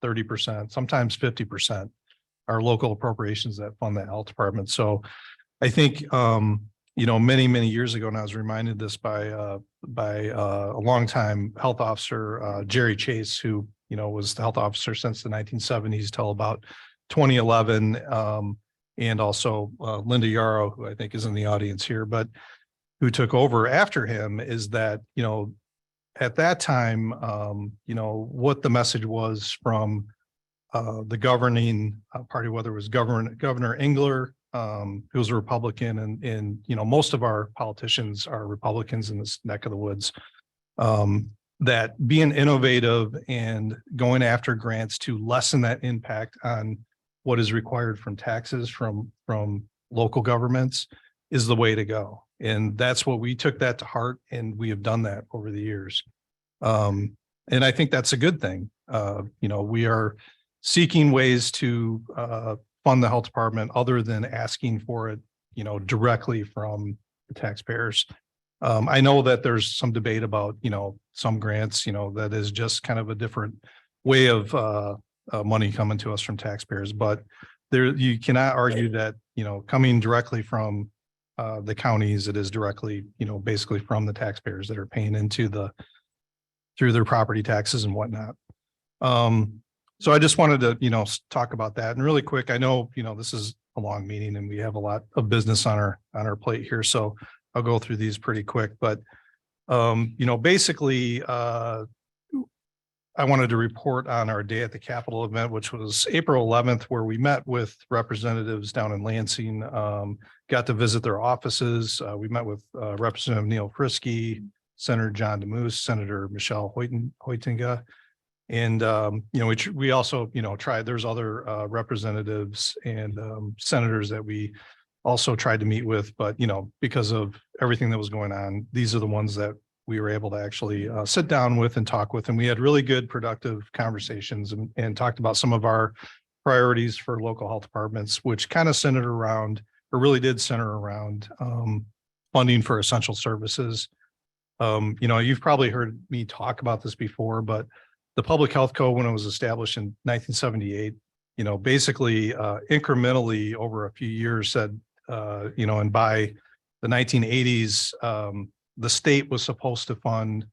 30%, sometimes 50% are local appropriations that fund the health department. So I think, you know, many years ago, and I was reminded this by a longtime health officer, Jerry Chase, who, you know, was the health officer since the 1970s till about 2011, and also Linda Yarrow, who I think is in the audience here. But who took over after him is that, you know, at that time, you know, what the message was from the governing party, whether it was Governor Engler, who was a Republican, and, you know, most of our politicians are Republicans in this neck of the woods. That being innovative and going after grants to lessen that impact on what is required from taxes from local governments is the way to go. And that's what we took that to heart, and we have done that over the years. And I think that's a good thing. You know, we are seeking ways to fund the health department other than asking for it, you know, directly from the taxpayers. I know that there's some debate about, you know, some grants, you know, that is just kind of a different way of money coming to us from taxpayers, but there, you cannot argue that, you know, coming directly from the counties, it is directly, you know, basically from the taxpayers that are paying into through their property taxes and whatnot. So I just wanted to, you know, talk about that. And really quick, I know, you know, this is a long meeting and we have a lot of business on our plate here. So I'll go through these pretty quick, but you know, basically, I wanted to report on our Day at the Capitol event, which was April 11th, where we met with representatives down in Lansing, got to visit their offices. We met with Representative Neil Frisky, Senator John DeMoose, Senator Michelle Hoytinga. And, you know, we also, you know, tried, there's other representatives and senators that we also tried to meet with, but, you know, because of everything that was going on, these are the ones that we were able to actually sit down with and talk with. And we had really good, productive conversations and talked about some of our priorities for local health departments, which kind of centered around, or really did center around funding for essential services. You know, you've probably heard me talk about this before, but the Public Health Code, when it was established in 1978, you know, basically incrementally over a few years said, you know, and by the 1980s, the state was supposed to fund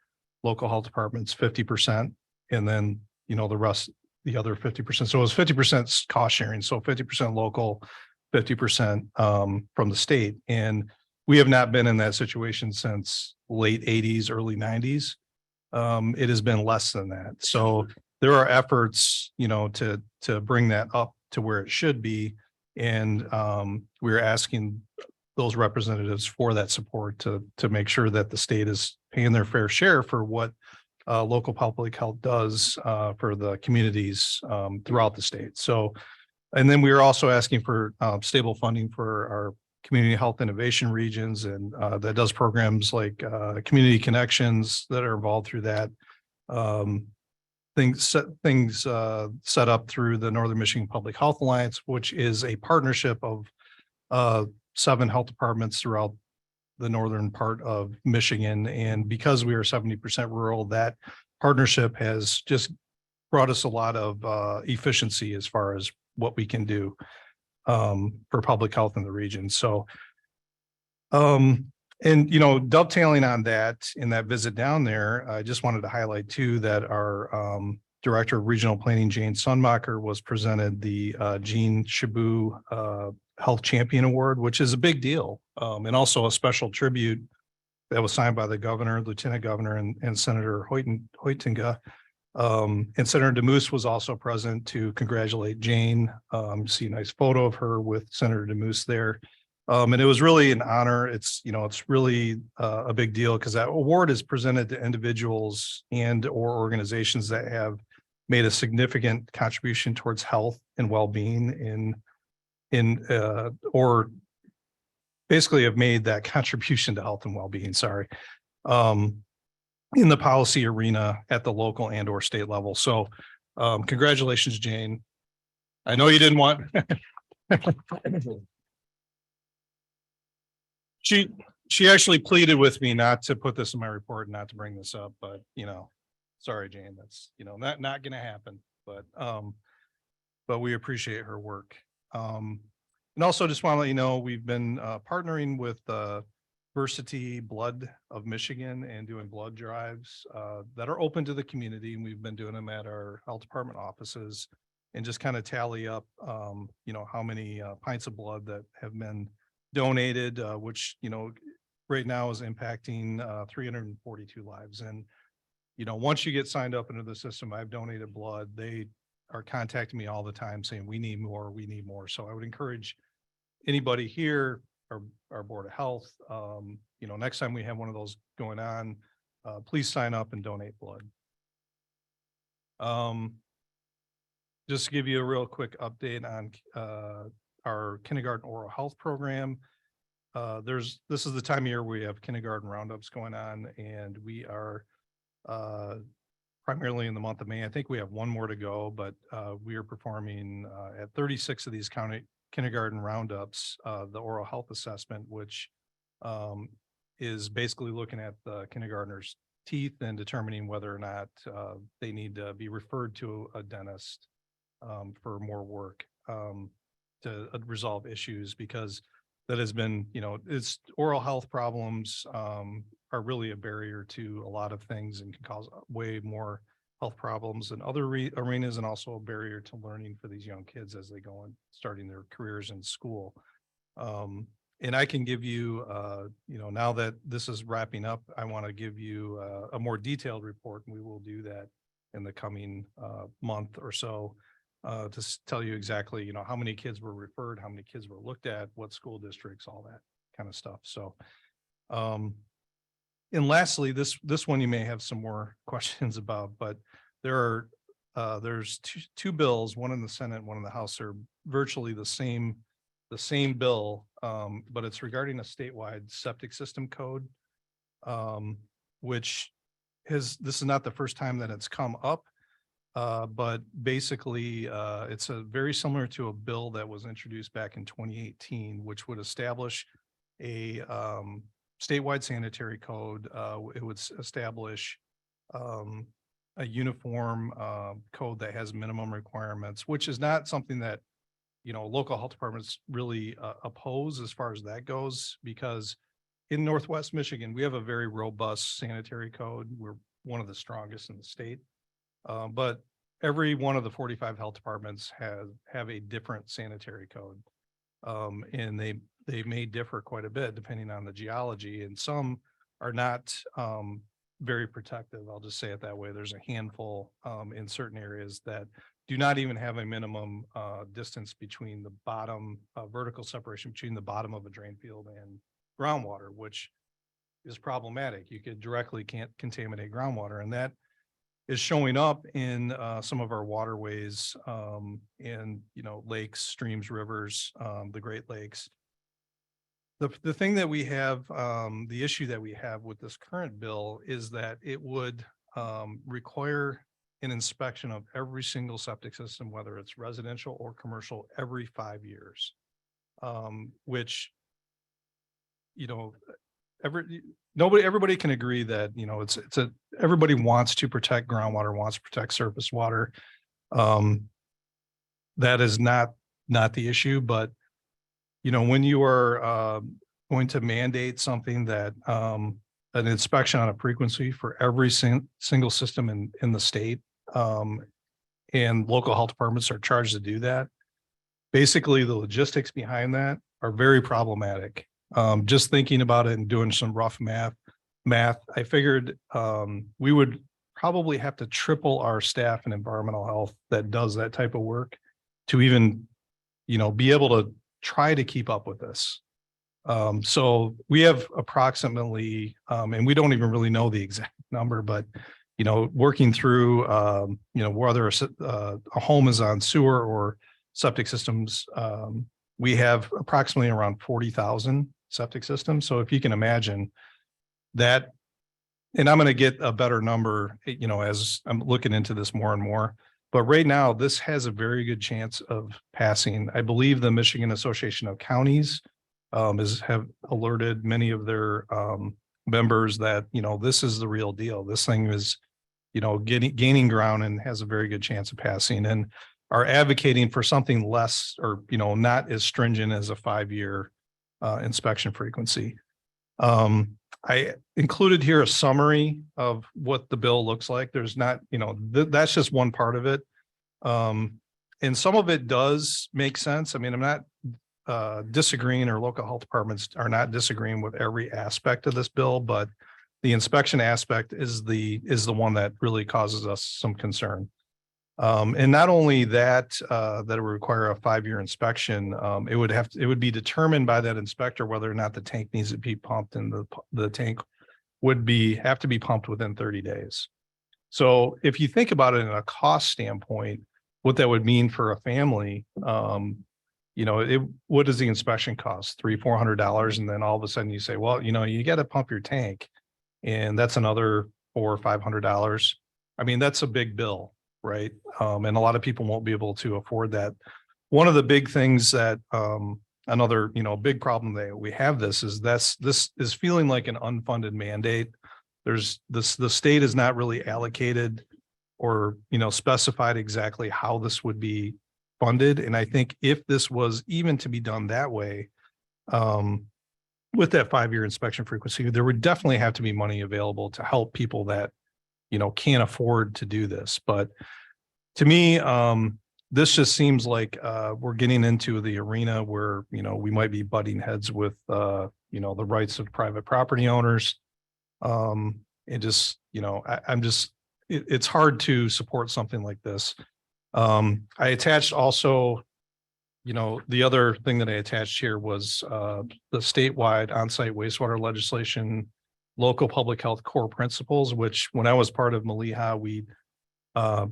local health departments 50%. And then, you know, the rest, the other 50%. So it was 50% cost sharing. So 50% local, 50% from the state. And we have not been in that situation since late 80s, early 90s. It has been less than that. So there are efforts, you know, to bring that up to where it should be. And we're asking those representatives for that support to make sure that the state is paying their fair share for what local public health does for the communities throughout the state. So, and then we are also asking for stable funding for our community health innovation regions, and that does programs like community connections that are involved through that. Things set up through the Northern Michigan Public Health Alliance, which is a partnership of 7 health departments throughout the northern part of Michigan. And because we are 70% rural, that partnership has just brought us a lot of efficiency as far as what we can do for public health in the region. So, and, you know, dovetailing on that, in that visit down there, I just wanted to highlight too, that our Director of Regional Planning, Jane Sunmacher, was presented the Jean Chabot Health Champion Award, which is a big deal. And also a special tribute that was signed by the governor, Lieutenant Governor, and Senator Hoytinga. And Senator DeMoose was also present to congratulate Jane. See a nice photo of her with Senator DeMoose there. And it was really an honor. It's, you know, it's really a big deal because that award is presented to individuals and or organizations that have made a significant contribution towards health and well-being or basically have made that contribution to health and well-being, in the policy arena at the local and or state level. So congratulations, Jane. I know you didn't want. She actually pleaded with me not to put this in my report and not to bring this up, but, you know, sorry, Jane, that's, you know, not going to happen, but we appreciate her work. And also just want to let you know, we've been partnering with Versity Blood of Michigan and doing blood drives that are open to the community. And we've been doing them at our health department offices and just kind of tally up, you know, how many pints of blood that have been donated, which, you know, right now is impacting 342 lives. And, you know, once you get signed up into the system, I've donated blood. They are contacting me all the time saying, we need more, we need more. So I would encourage anybody here, our Board of Health, you know, next time we have one of those going on, please sign up and donate blood. Just to give you a real quick update on our kindergarten oral health program. This is the time of year we have kindergarten roundups going on, and we are primarily in the month of May. I think we have one more to go, but we are performing at 36 of these county kindergarten roundups, the oral health assessment, which is basically looking at the kindergartners' teeth and determining whether or not they need to be referred to a dentist for more work to resolve issues, because that has been, you know, it's oral health problems are really a barrier to a lot of things and can cause way more health problems in other arenas, and also a barrier to learning for these young kids as they go and starting their careers in school. And I can give you, you know, now that this is wrapping up, I want to give you a more detailed report, and we will do that in the coming month or so to tell you exactly, you know, how many kids were referred, how many kids were looked at, what school districts, all that kind of stuff. So, and lastly, this one you may have some more questions about, but there's two bills, one in the Senate, one in the House, are virtually the same bill, but it's regarding a statewide septic system code, which this is not the first time that it's come up, but basically it's very similar to a bill that was introduced back in 2018, which would establish a statewide sanitary code. It would establish a uniform code that has minimum requirements, which is not something that, you know, local health departments really oppose as far as that goes, because in Northwest Michigan, we have a very robust sanitary code. We're one of the strongest in the state. But every one of the 45 health departments have a different sanitary code. And they may differ quite a bit depending on the geology, and some are not very protective. I'll just say it that way. There's a handful in certain areas that do not even have a minimum distance between the bottom, vertical separation between the bottom of a drain field and groundwater, which is problematic. You could directly can't contaminate groundwater, and that is showing up in some of our waterways, in, you know, lakes, streams, rivers, the Great Lakes. The thing that we have, the issue that we have with this current bill is that it would require an inspection of every single septic system, whether it's residential or commercial, every 5 years, which, you know, everybody can agree that, you know, everybody wants to protect groundwater, wants to protect surface water. That is not the issue, but, you know, when you are going to mandate something that an inspection on a frequency for every single system in the state, and local health departments are charged to do that, basically the logistics behind that are very problematic. Just thinking about it and doing some rough math, I figured we would probably have to triple our staff in environmental health that does that type of work to even, you know, be able to try to keep up with this. So we have approximately, and we don't even really know the exact number, but, you know, working through, you know, whether a home is on sewer or septic systems, we have approximately around 40,000 septic systems. So if you can imagine that, and I'm going to get a better number, you know, as I'm looking into this more and more, but right now this has a very good chance of passing. I believe the Michigan Association of Counties have alerted many of their members that, you know, this is the real deal. This thing is, you know, gaining ground and has a very good chance of passing, and are advocating for something less, or, you know, not as stringent as a 5-year inspection frequency. I included here a summary of what the bill looks like. There's not, you know, that's just one part of it. And some of it does make sense. I mean, I'm not disagreeing, or local health departments are not disagreeing with every aspect of this bill, but the inspection aspect is the one that really causes us some concern. And not only that, that it would require a 5-year inspection, it would be determined by that inspector whether or not the tank needs to be pumped, and the tank would have to be pumped within 30 days. So if you think about it in a cost standpoint, what that would mean for a family, what does the inspection cost? $300-400. And then all of a sudden you say, well, you got to pump your tank, and that's another $400 or $500. I mean, that's a big bill, right? And a lot of people won't be able to afford that. One of the big things that, another, big problem that we have this is feeling like an unfunded mandate. The state is not really allocated or, specified exactly how this would be funded. And I think if this was even to be done that way, with that 5-year inspection frequency, there would definitely have to be money available to help people that, can't afford to do this. But to me, this just seems like we're getting into the arena where, we might be butting heads with, the rights of private property owners. And just, it's hard to support something like this. I attached also, the other thing that I attached here was the statewide onsite wastewater legislation, local public health core principles, which when I was part of MALIHA, we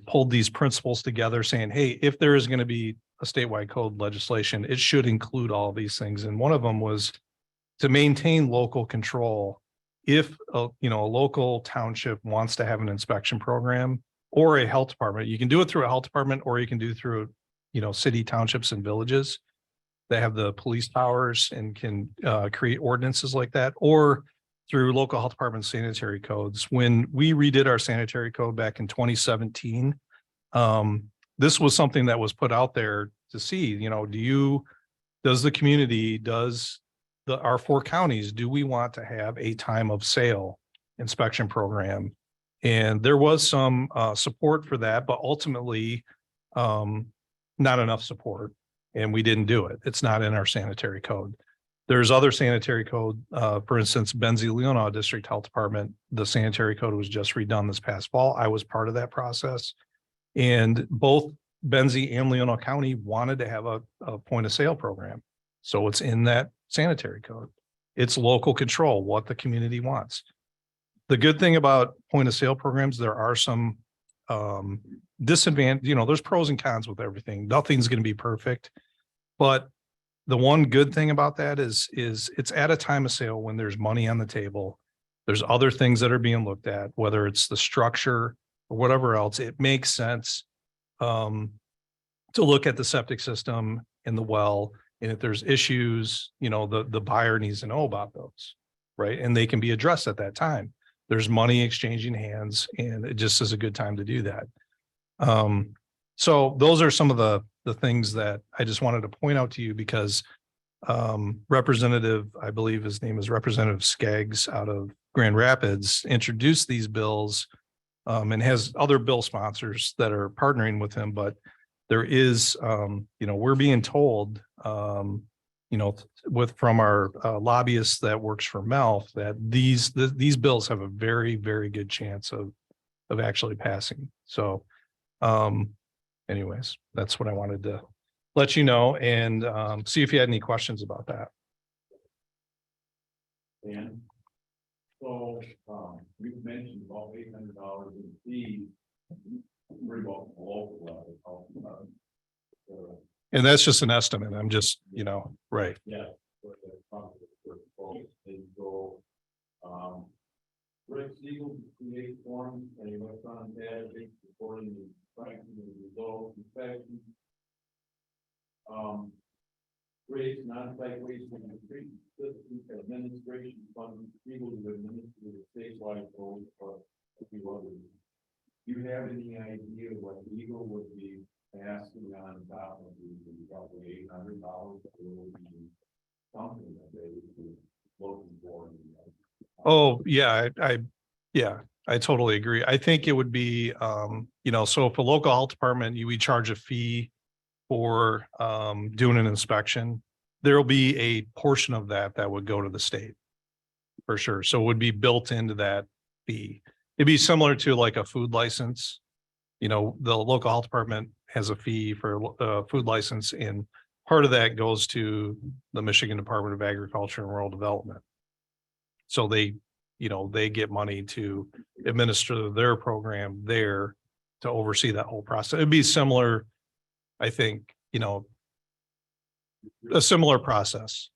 pulled these principles together saying, hey, if there is going to be a statewide code legislation, it should include all these things. And one of them was to maintain local control. If a local township wants to have an inspection program or a health department, you can do it through a health department, or you can do through, city townships and villages that have the police powers and can create ordinances like that, or through local health department sanitary codes. When we redid our sanitary code back in 2017, this was something that was put out there to see, does the community, our 4 counties, do we want to have a time of sale inspection program? And there was some support for that, but ultimately not enough support, and we didn't do it. It's not in our sanitary code. There's other sanitary code, for instance, Benzie-Leelanau District Health Department, the sanitary code was just redone this past fall. I was part of that process. And both Benzie and Leelanau County wanted to have a point of sale program. So it's in that sanitary code. It's local control, what the community wants. The good thing about point of sale programs, there are some disadvantage, there's pros and cons with everything. Nothing's going to be perfect. But the one good thing about that is it's at a time of sale when there's money on the table. There's other things that are being looked at, whether it's the structure or whatever else. It makes sense to look at the septic system and the well. And if there's issues, the buyer needs to know about those, right? And they can be addressed at that time. There's money exchanging hands, and it just is a good time to do that. So those are some of the things that I just wanted to point out to you, because Representative, I believe his name is Representative Skaggs out of Grand Rapids, introduced these bills and has other bill sponsors that are partnering with him. But there is, we're being told, from our lobbyist that works for MELF, that these bills have a very, very good chance of actually passing. So anyways, that's what I wanted to let you know, and see if you had any questions about that. And so you've mentioned about $800 in fees. Worry about the local level. And that's just an estimate. I'm just, right. Yeah. And so, Rick Siegel create forms and he went on database reporting the tracking the results, inspection. Creates non-site waste and treatment system administration funds, people who administer the statewide goals for a few others. Do you have any idea what legal would be asking on top of the probably $800 or would be something that they would be looking for? Oh, yeah, I totally agree. I think it would be, so if a local health department, we charge a fee for doing an inspection. there'll be a portion of that that would go to the state. For sure. So it would be built into that fee. It'd be similar to like a food license. You know, the local health department has a fee for a food license, and part of that goes to the Michigan Department of Agriculture and Rural Development. So they, you know, they get money to administer their program there to oversee that whole process. It'd be similar, I think, you know, a similar process.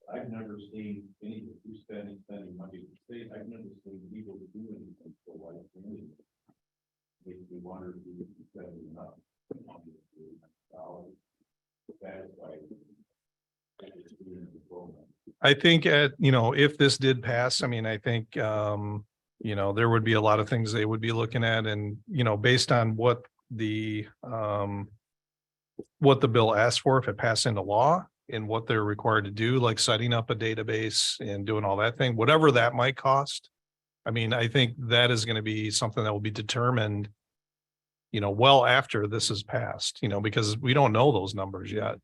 I've never seen any of you spending money in the state. I've never seen people do anything for white community. Makes me wonder if you spending enough dollars to satisfy. I think you know, if this did pass, I mean, I think you know, there would be a lot of things they would be looking at, and you know, based on what the bill asks for, if it passed into law, and what they're required to do, like setting up a database and doing all that thing, whatever that might cost. I mean, I think that is going to be something that will be determined, you know, well after this is passed, you know, because we don't know those numbers yet.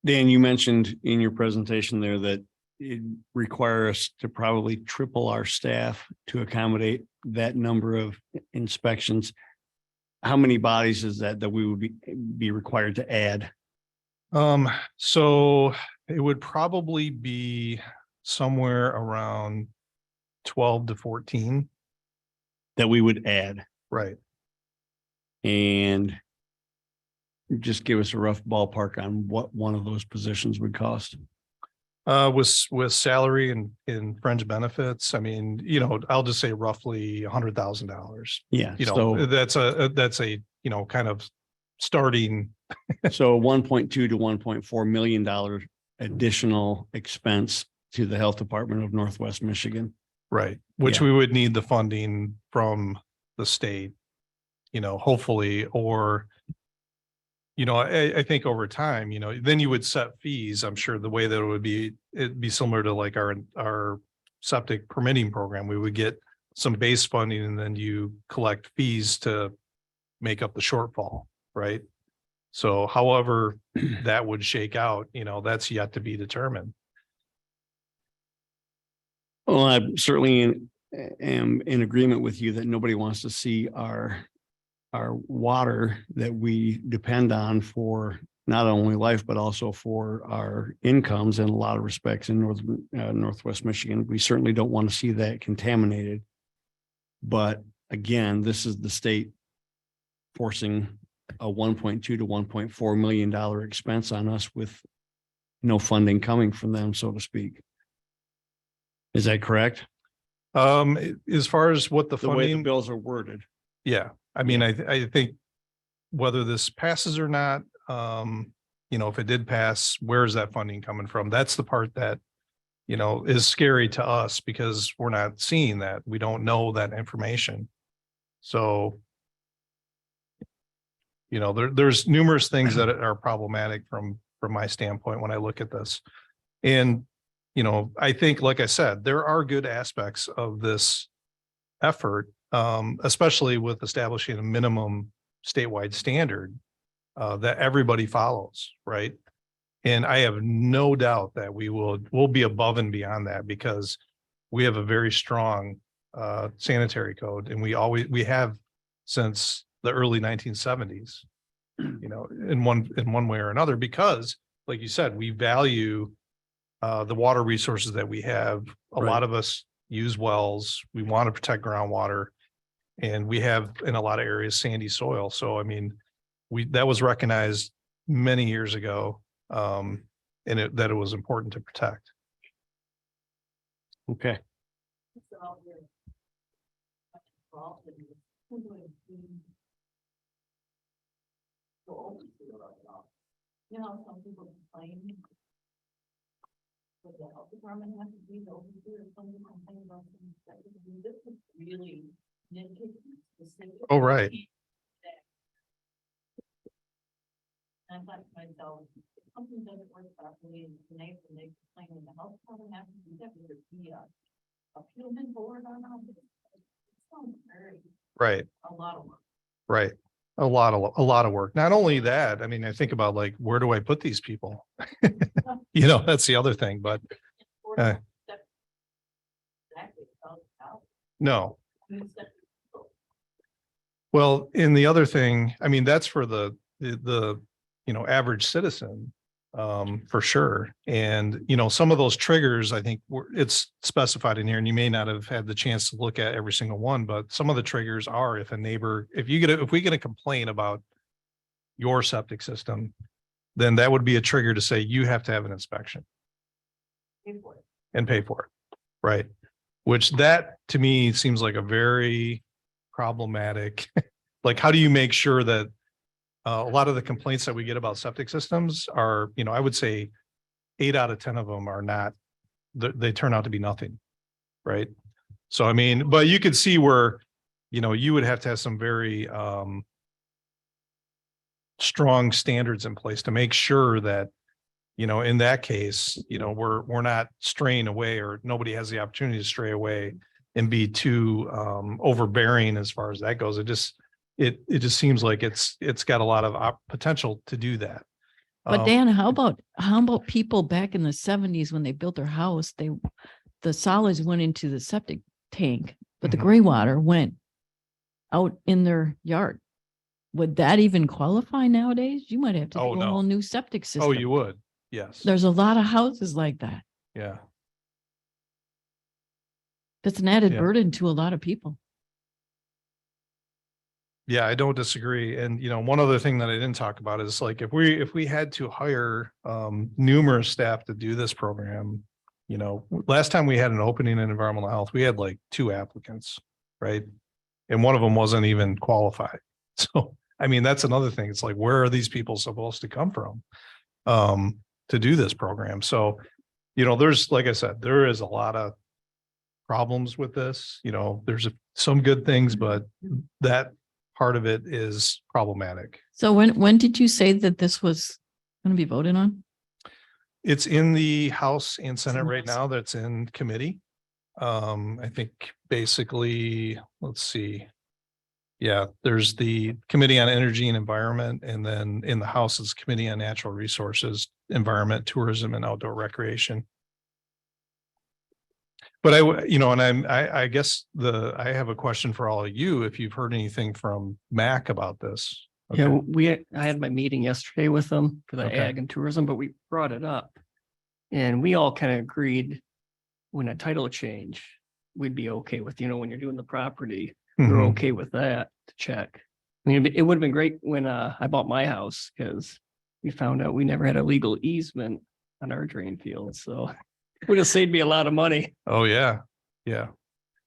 Dan, you mentioned in your presentation there that it requires us to probably triple our staff to accommodate that number of inspections. How many bodies is that we would be required to add? So it would probably be somewhere around 12 to 14. That we would add. Right. And just give us a rough ballpark on what one of those positions would cost. With salary and fringe benefits, I mean, you know, I'll just say roughly $100,000. Yeah. You know, so that's a, you know, kind of starting. So $1.2 to $1.4 million additional expense to the health department of Northwest Michigan. Right. Which Yeah. we would need the funding from the state, you know, hopefully, or, you know, I think over time, you know, then you would set fees. I'm sure the way that it would be, it'd be similar to like our septic permitting program. We would get some base funding and then you collect fees to make up the shortfall, right? So however that would shake out, you know, that's yet to be determined. Well, I certainly am in agreement with you that nobody wants to see our water that we depend on for not only life, but also for our incomes in a lot of respects in Northwest Michigan. We certainly don't want to see that contaminated. But again, this is the state forcing a $1.2 to $1.4 million expense on us with no funding coming from them, so to speak. Is that correct? As far as what the The way the funding, bills are worded. yeah, I mean, I think whether this passes or not, you know, if it did pass, where's that funding coming from? That's the part that, you know, is scary to us because we're not seeing that. We don't know that information. So, you know, there's numerous things that are problematic from my standpoint when I look at this. And, you know, I think, like I said, there are good aspects of this effort, especially with establishing a minimum statewide standard that everybody follows, right? And I have no doubt that we'll be above and beyond that because we have a very strong sanitary code, and we have since the early 1970s, you know, in one way or another, because like you said, we value the water resources that we have. A lot of us use wells. We want to protect groundwater, and we have in a lot of areas sandy soil. So, I mean, that was recognized many years ago, and that it was important to protect. Okay. You know, some people complain. But the health department has to be over here, some people complain about things that this is really nitpicky. Oh, right. And I thought to myself, if something doesn't work properly and they complain and the health department has to do that, would it be a human board on all this? It sounds very. Right. A lot of work. Right. A lot of work. Not only that, I mean, I think about like, where do I put these people? You know, that's the other thing, but uh, no. Well, in the other thing, I mean, that's for the, you know, average citizen, for sure. And, you know, some of those triggers, I think it's specified in here, and you may not have had the chance to look at every single one, but some of the triggers are if a neighbor, if we get a complaint about your septic system, then that would be a trigger to say you have to have an inspection and pay for it. Right. Which that to me seems like a very problematic, like, how do you make sure that a lot of the complaints that we get about septic systems are, you know, I would say 8 out of 10 of them are not, they turn out to be nothing. Right. So, I mean, but you could see where, you know, you would have to have some very strong standards in place to make sure that, you know, in that case, you know, we're not straying away, or nobody has the opportunity to stray away and be too overbearing as far as that goes. It just seems like it's got a lot of potential to do that. But Dan, how about people back in the 70s when they built their house, the solids went into the septic tank, but the gray water went out in their yard. Would that even qualify nowadays? You might have to do a whole new septic system. Oh, you would. Yes. There's a lot of houses like that. Yeah. That's an added Yeah. burden to a lot of people. Yeah, I don't disagree. And, you know, one other thing that I didn't talk about is like, if we had to hire numerous staff to do this program, you know, last time we had an opening in environmental health, we had like 2 applicants, right? And one of them wasn't even qualified. So, I mean, that's another thing. It's like, where are these people supposed to come from to do this program? So, you know, there's, like I said, there is a lot of problems with this. You know, there's some good things, but that part of it is problematic. So when did you say that this was going to be voted on? It's in the House and Senate right now. That's in committee. I think basically, let's see. Yeah, there's the Committee on Energy and Environment, and then in the House is Committee on Natural Resources, Environment, Tourism, and Outdoor Recreation. But I guess I have a question for all of you, if you've heard anything from MAC about this. Okay. Yeah, I had my meeting yesterday with them for the Okay. ag and tourism, but we brought it up. And we all kind of agreed when a title change, we'd be okay with, when you're doing the property, we're Mhm. okay with that to check. I mean, it would have been great when I bought my house, because we found out we never had a legal easement on our drain field, so would have saved me a lot of money. Oh, yeah. Yeah.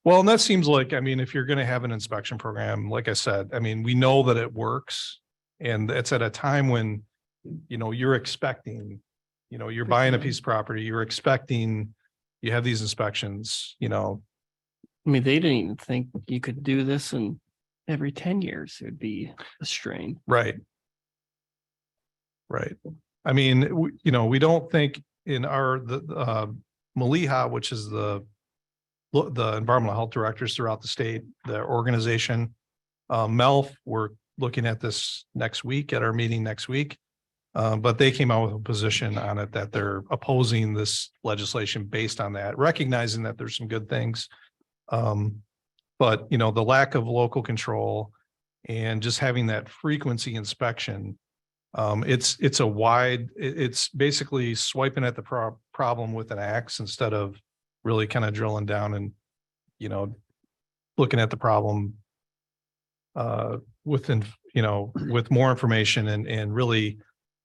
Well, and that seems like, I mean, if you're going to have an inspection program, like I said, I mean, we know that it works, and it's at a time when, you're expecting, you're buying a piece of property, you're expecting, you have these inspections, I mean, they didn't even think you could do this, and every 10 years it'd be a strain. Right. Right. I mean, we don't think in our, Maliha, which is the environmental health directors throughout the state, the organization, MELF, we're looking at this next week at our meeting next week. But they came out with a position on it that they're opposing this legislation based on that, recognizing that there's some good things. But the lack of local control and just having that frequency inspection, it's basically swiping at the problem with an axe instead of really kind of drilling down and, looking at the problem with more information and really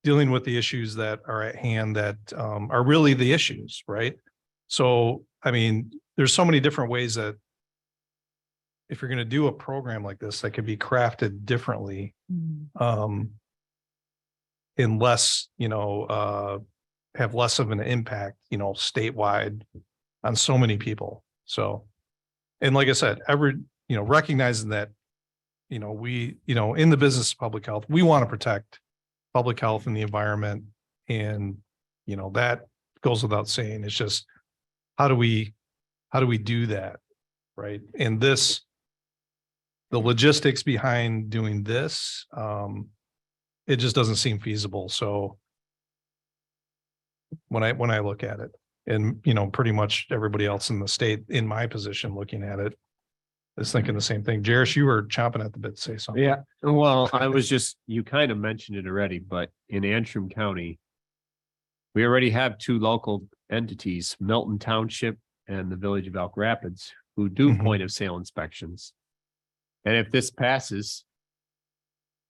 dealing with the issues that are at hand that are really the issues, right? So, I mean, there's so many different ways that if you're going to do a program like this, that could be crafted differently, and less, have less of an impact, statewide on so many people. So, and like I said, recognizing that, we, in the business of public health, we want to protect public health and the environment. And, that goes without saying. It's just, how do we do that? Right. And this the logistics behind doing this, it just doesn't seem feasible. So when I look at it, and, you know, pretty much everybody else in the state in my position looking at it is thinking the same thing. Jairus, you were chomping at the bit to say something. Yeah, well, I was just, you kind of mentioned it already, but in Antrim County, we already have two local entities, Milton Township and the Village of Elk Rapids, who do point of sale inspections. And if this passes,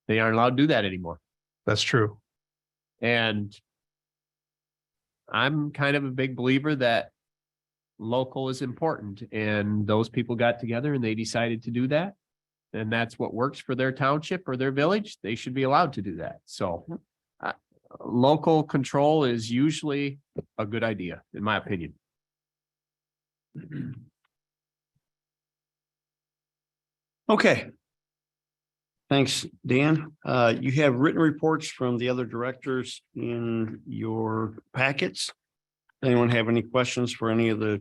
they aren't allowed to do that anymore. That's true. And I'm kind of a big believer that local is important, and those people got together and they decided to do that. And that's what works for their township or their village. They should be allowed to do that. So local control is usually a good idea, in my opinion. Okay. Thanks, Dan. You have written reports from the other directors in your packets. Anyone have any questions for any of the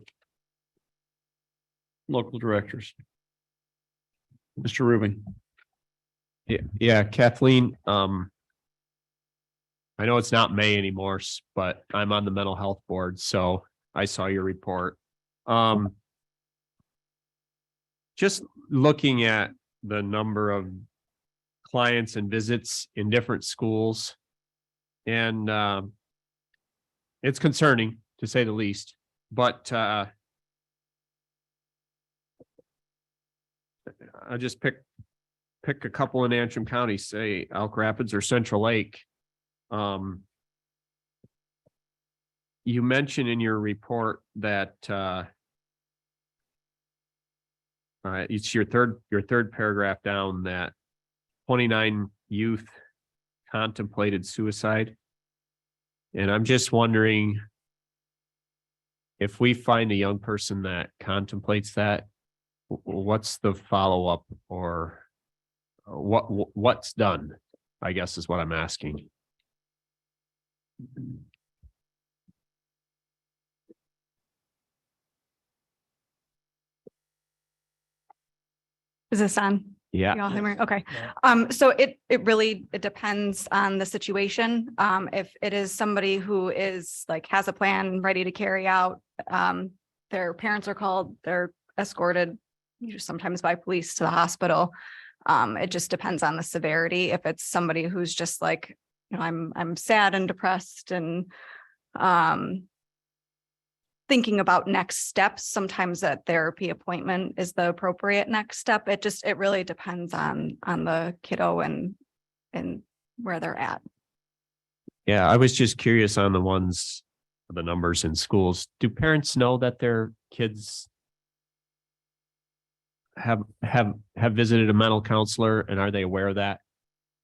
local directors? Mr. Rubin. Yeah, Kathleen, I know it's not May anymore, but I'm on the mental health board, so I saw your report. Just looking at the number of clients and visits in different schools, and it's concerning to say the least, but I'll just pick a couple in Antrim County, say Elk Rapids or Central Lake. You mentioned in your report that it's your third paragraph down that 29 youth contemplated suicide. And I'm just wondering if we find a young person that contemplates that, what's the follow-up, or what's done, I guess is what I'm asking. Is this on? Yeah. Y'all hear me? Okay. So it really depends on the situation. If it is somebody who is like has a plan ready to carry out, their parents are called, they're escorted sometimes by police to the hospital. It just depends on the severity. If it's somebody who's just like, you know, I'm sad and depressed and thinking about next steps, sometimes that therapy appointment is the appropriate next step. It really depends on the kiddo and where they're at. Yeah, I was just curious on the numbers in schools. Do parents know that their kids have visited a mental counselor, and are they aware of that?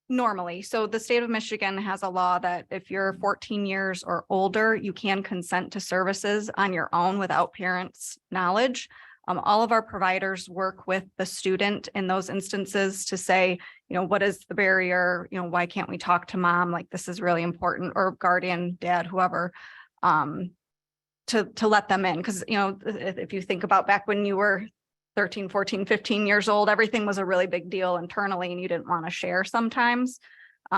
Normally, so the state of Michigan has a law that if you're 14 years or older, you can consent to services on your own without parents' knowledge. All of our providers work with the student in those instances to say, you know, what is the barrier? You know, why can't we talk to mom? Like, this is really important, or guardian, dad, whoever, to let them in. Because, you know, if you think about back when you were 13, 14, 15 years old, everything was a really big deal internally and you didn't want to share sometimes.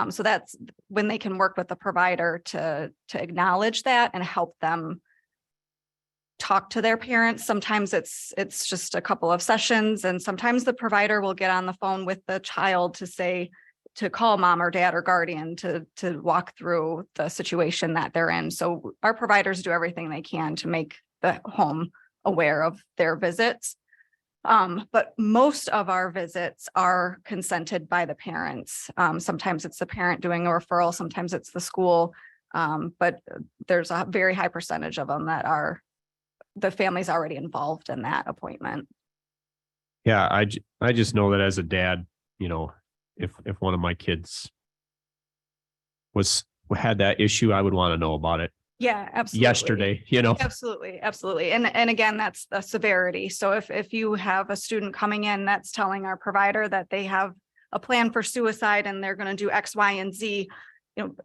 So that's when they can work with the provider to acknowledge that and help them talk to their parents. Sometimes it's just a couple of sessions, and sometimes the provider will get on the phone with the child to call mom or dad or guardian to walk through the situation that they're in. So our providers do everything they can to make the home aware of their visits. But most of our visits are consented by the parents. Sometimes it's the parent doing a referral, sometimes it's the school. But there's a very high percentage of them that are the family's already involved in that appointment. Yeah, I just know that as a dad, you know, if one of my kids had that issue, I would want to know about it. Yeah, absolutely. Yesterday, you know. Absolutely. And again, that's the severity. So if you have a student coming in that's telling our provider that they have a plan for suicide and they're going to do X, Y, and Z, you know,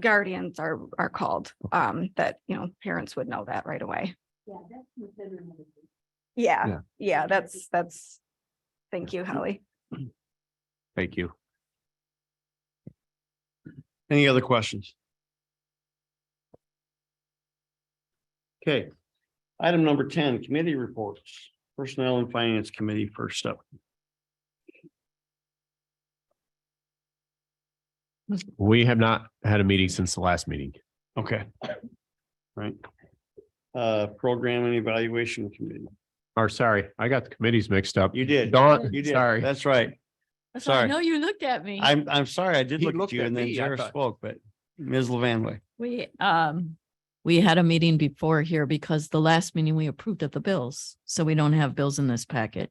guardians are called, that, you know, parents would know that right away. Yeah, that's, thank you, Holly. Thank you. Any other questions? Okay. Item number 10, committee reports, Personnel and Finance Committee first up. We have not had a meeting since the last meeting. Okay. Right. Program and Evaluation Committee. Or sorry, I got the committees mixed up. You did. Dawn, You did. sorry. That's right. So I Sorry. know you looked at me. I'm sorry. I did He look at looked you at and then me, I Jared thought- spoke, but Ms. Levanway. We had a meeting before here because the last meeting we approved of the bills. So we don't have bills in this packet.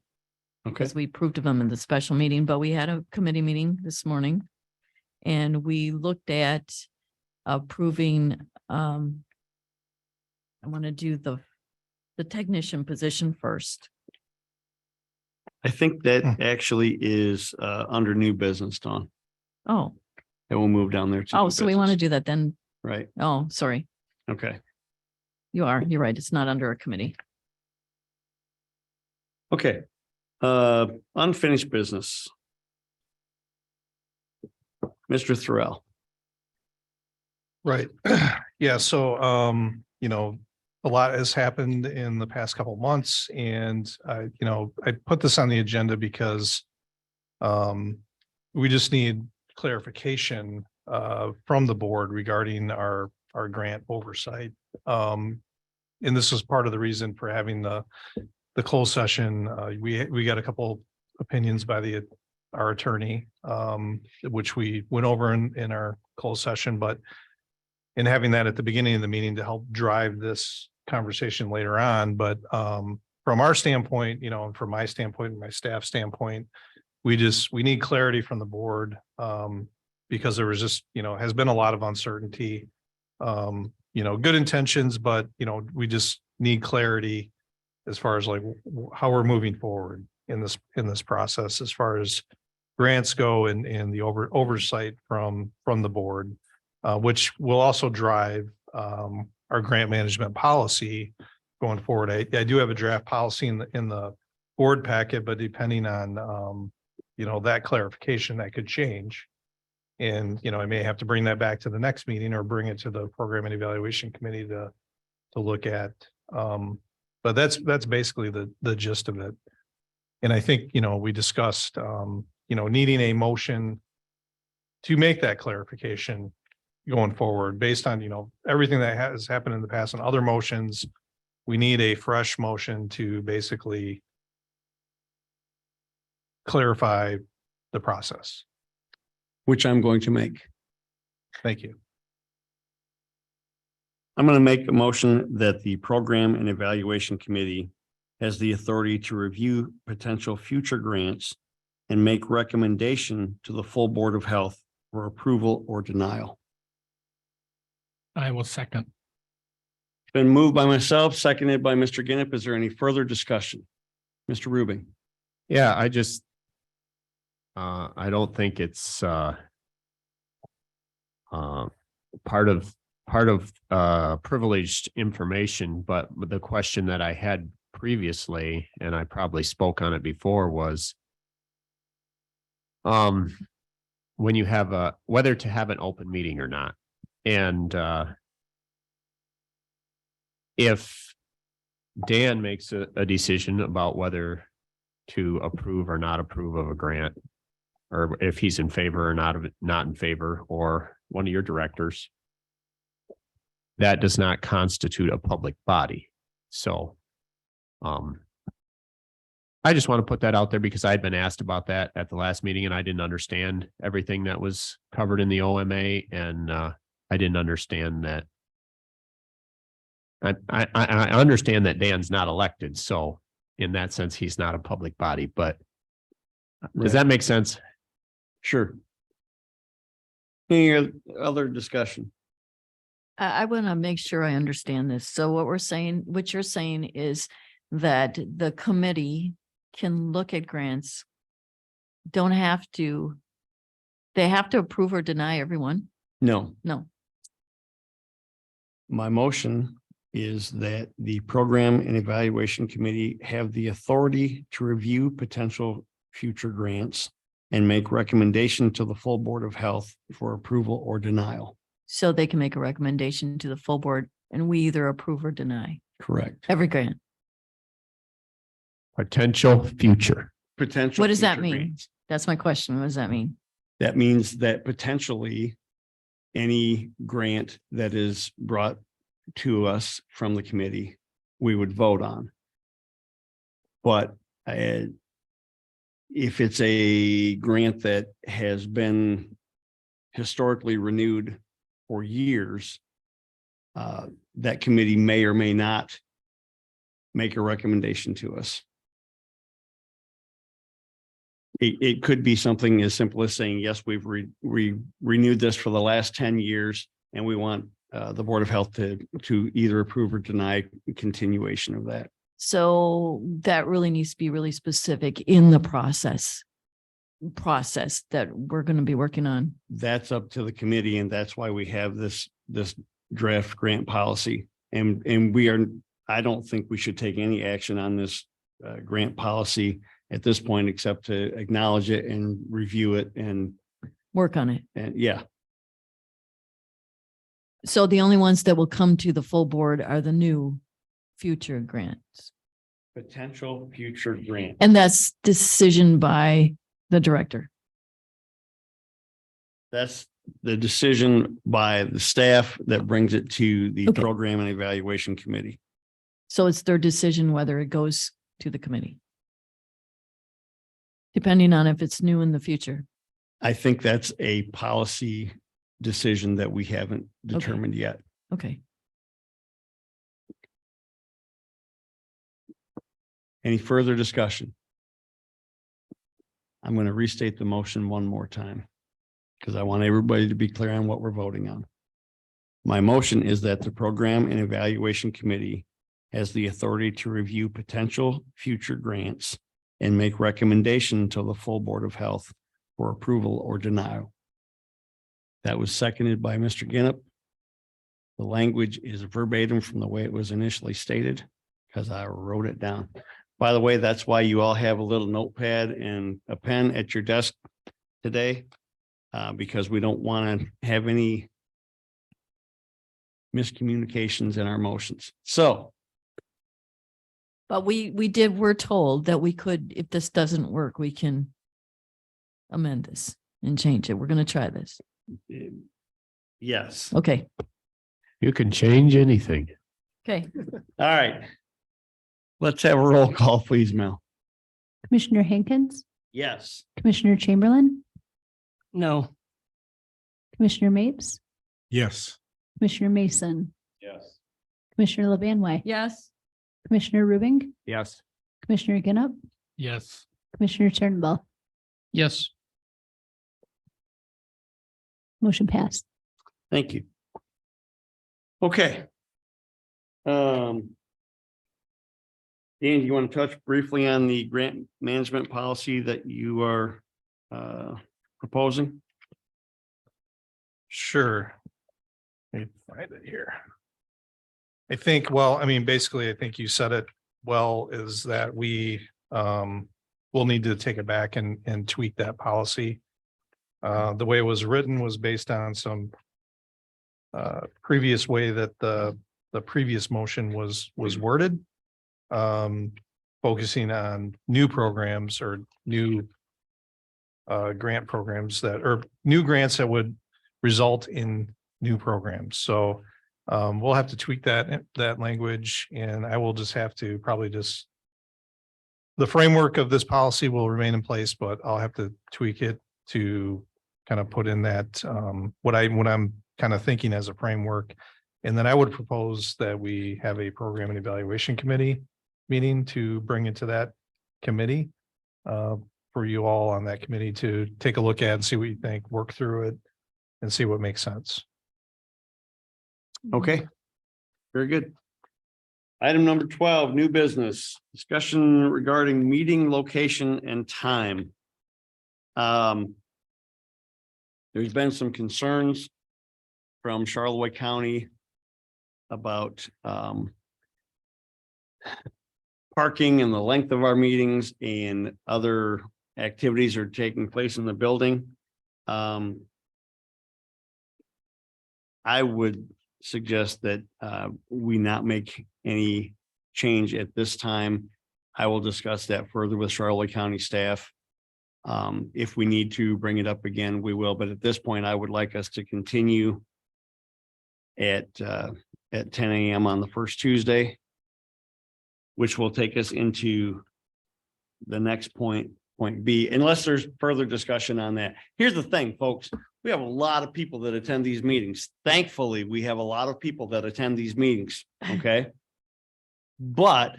Okay. Because we approved of them in the special meeting, but we had a committee meeting this morning. And we looked at approving, I want to do the technician position first. I think that actually is under new business, Dawn. Oh, And we'll move down there. to oh, new so we want to business. do that then. Right. Oh, sorry. Okay. You're right. It's not under a committee. Okay. Unfinished business. Mr. Thorell. Right. Yeah, so you know, a lot has happened in the past couple of months and I put this on the agenda because we just need clarification from the board regarding our grant oversight. And this is part of the reason for having the closed session. We got a couple opinions by our attorney, which we went over in our closed session, but in having that at the beginning of the meeting to help drive this conversation later on. But from our standpoint, and from my standpoint and my staff standpoint, we need clarity from the board because there was just, has been a lot of uncertainty, good intentions, but, we just need clarity as far as like how we're moving forward in this process, as far as grants go and the oversight from the board, which will also drive our grant management policy going forward. I do have a draft policy in the board packet, but depending on that clarification, that could change. And I may have to bring that back to the next meeting or bring it to the Program and Evaluation Committee to look at. But that's basically the gist of it. And I think, we discussed needing a motion to make that clarification going forward based on, everything that has happened in the past and other motions. We need a fresh motion to basically clarify the process. Which I'm going to make. Thank you. I'm going to make a motion that the Program and Evaluation Committee has the authority to review potential future grants and make recommendation to the full Board of Health for approval or denial. I will second. It's been moved by myself, seconded by Mr. Ginnip. Is there any further discussion? Mr. Rubin. Yeah, I don't think it's part of privileged information, but the question that I had previously, and I probably spoke on it before, was when you have whether to have an open meeting or not. And if Dan makes a decision about whether to approve or not approve of a grant, or if he's in favor or not in favor, or one of your directors, that does not constitute a public body. So I just want to put that out there because I'd been asked about that at the last meeting and I didn't understand everything that was covered in the OMA, and I didn't understand that. I understand that Dan's not elected, so in that sense, he's not a public body, but does that make sense? Sure. Any other discussion? I want to make sure I understand this. So what you're saying is that the committee can look at grants. They have to approve or deny everyone? No. No. My motion is that the Program and Evaluation Committee have the authority to review potential future grants and make recommendation to the full Board of Health for approval or denial. So they can make a recommendation to the full board and we either approve or deny Correct. every grant. Potential future. Potential. What does that future mean? grants. That's my question. What does that mean? That means that potentially any grant that is brought to us from the committee, we would vote on. But if it's a grant that has been historically renewed for years, that committee may or may not make a recommendation to us. It could be something as simple as saying, yes, we've renewed this for the last 10 years and we want the Board of Health to either approve or deny continuation of that. So that really needs to be really specific in the process that we're going to be working on. That's up to the committee, and that's why we have this draft grant policy. And I don't think we should take any action on this grant policy at this point, except to acknowledge it and review it and Work on it. and yeah, So the only ones that will come to the full board are the new future grants. potential future grant. And that's decision by the director. That's the decision by the staff that brings it to the Okay. Program and Evaluation Committee. So it's their decision whether it goes to the committee. Depending on if it's new in the future. I think that's a policy decision that we haven't determined yet. Okay. Any further discussion? I'm going to restate the motion one more time because I want everybody to be clear on what we're voting on. My motion is that the Program and Evaluation Committee has the authority to review potential future grants and make recommendation to the full Board of Health for approval or denial. That was seconded by Mr. Ginnep. The language is verbatim from the way it was initially stated because I wrote it down. By the way, that's why you all have a little notepad and a pen at your desk today, because we don't want to have any miscommunications in our motions. So But we're told that we could, if this doesn't work, we can amend this and change it. We're going to try this. yes. Okay. You can change anything. Okay. All right. Let's have a roll call, please, Mel. Commissioner Hankins, Yes. Commissioner Chamberlain, No. Commissioner Mapes, Yes. Commissioner Mason, Yes. Commissioner Lebanway, Yes. Commissioner Rubing, Yes. Commissioner Ginnep, Yes. Commissioner Turnbull. Yes. Motion passed. Thank you. Okay. Dan, you want to touch briefly on the grant management policy that you are proposing? Sure. Let me find it here. I think, well, I mean, basically, I think you said it well, is that we will need to take it back and tweak that policy. The way it was written was based on some previous way that the previous motion was worded. Focusing on new programs or new grant programs or new grants that would result in new programs. So we'll have to tweak that language, and I will just have to the framework of this policy will remain in place, but I'll have to tweak it to kind of put in that what I'm kind of thinking as a framework. And then I would propose that we have a program and evaluation committee meeting to bring into that committee for you all on that committee to take a look at and see what you think, work through it and see what makes sense. Okay. Very good. Item number 12, new business, discussion regarding meeting location and time. There's been some concerns from Charlevoix County about parking and the length of our meetings and other activities are taking place in the building. I would suggest that we not make any change at this time. I will discuss that further with Charlotte County staff. If we need to bring it up again, we will, but at this point, I would like us to continue at 10 a.m. on the first Tuesday, which will take us into the next point B, unless there's further discussion on that. Here's the thing, folks. We have a lot of people that attend these meetings. Thankfully, we have a lot of people that attend these meetings, okay? But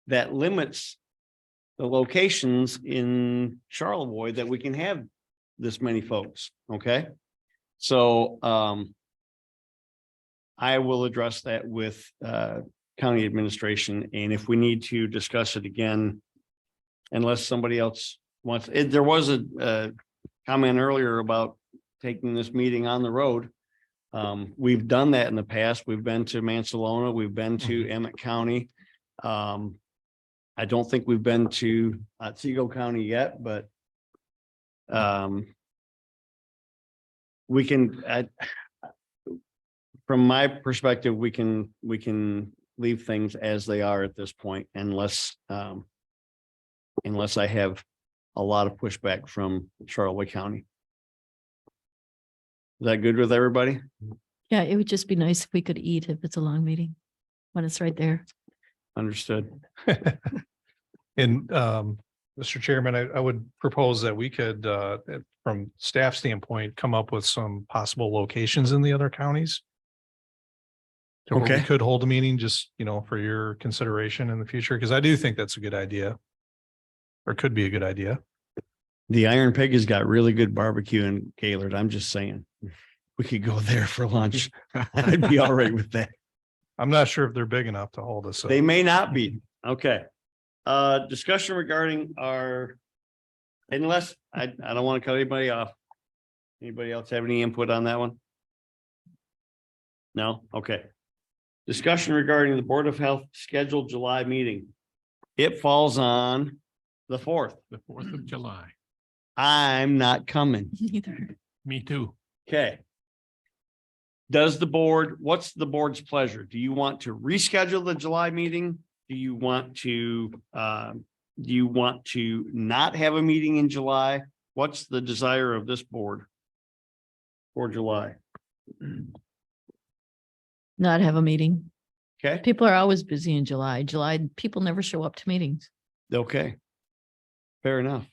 that limits the locations in Charlevoix that we can have this many folks, okay? So I will address that with county administration, and if we need to discuss it again, unless somebody else wants, there was a comment earlier about taking this meeting on the road. We've done that in the past. We've been to Mansalona, we've been to Emmett County. I don't think we've been to Otsego County yet, but we can, from my perspective, we can leave things as they are at this point, unless I have a lot of pushback from Charlotte County. Is that good with everybody? Yeah, it would just be nice if we could eat if it's a long meeting, when it's right there. Understood. And Mr. Chairman, I would propose that we could, from staff standpoint, come up with some possible locations in the other counties. So where we Okay. could hold a meeting, just, for your consideration in the future, because I do think that's a good idea. Or could be a good idea. The Iron Pig has got really good barbecue in Gaylord. I'm just saying. We could go there for lunch. I'd be all right with that. I'm not sure if they're big enough to hold us. They may not be. Okay. Discussion regarding our, unless I don't want to cut anybody off. Anybody else have any input on that one? No? Okay. Discussion regarding the Board of Health scheduled July meeting. It falls on the 4th. The 4th of July. I'm not coming. Neither. Me too. Okay. What's the board's pleasure? Do you want to reschedule the July meeting? Do you want to not have a meeting in July? What's the desire of this board for July? Not have a meeting. Okay, People are always busy in July. People never show up to meetings. okay. Fair enough.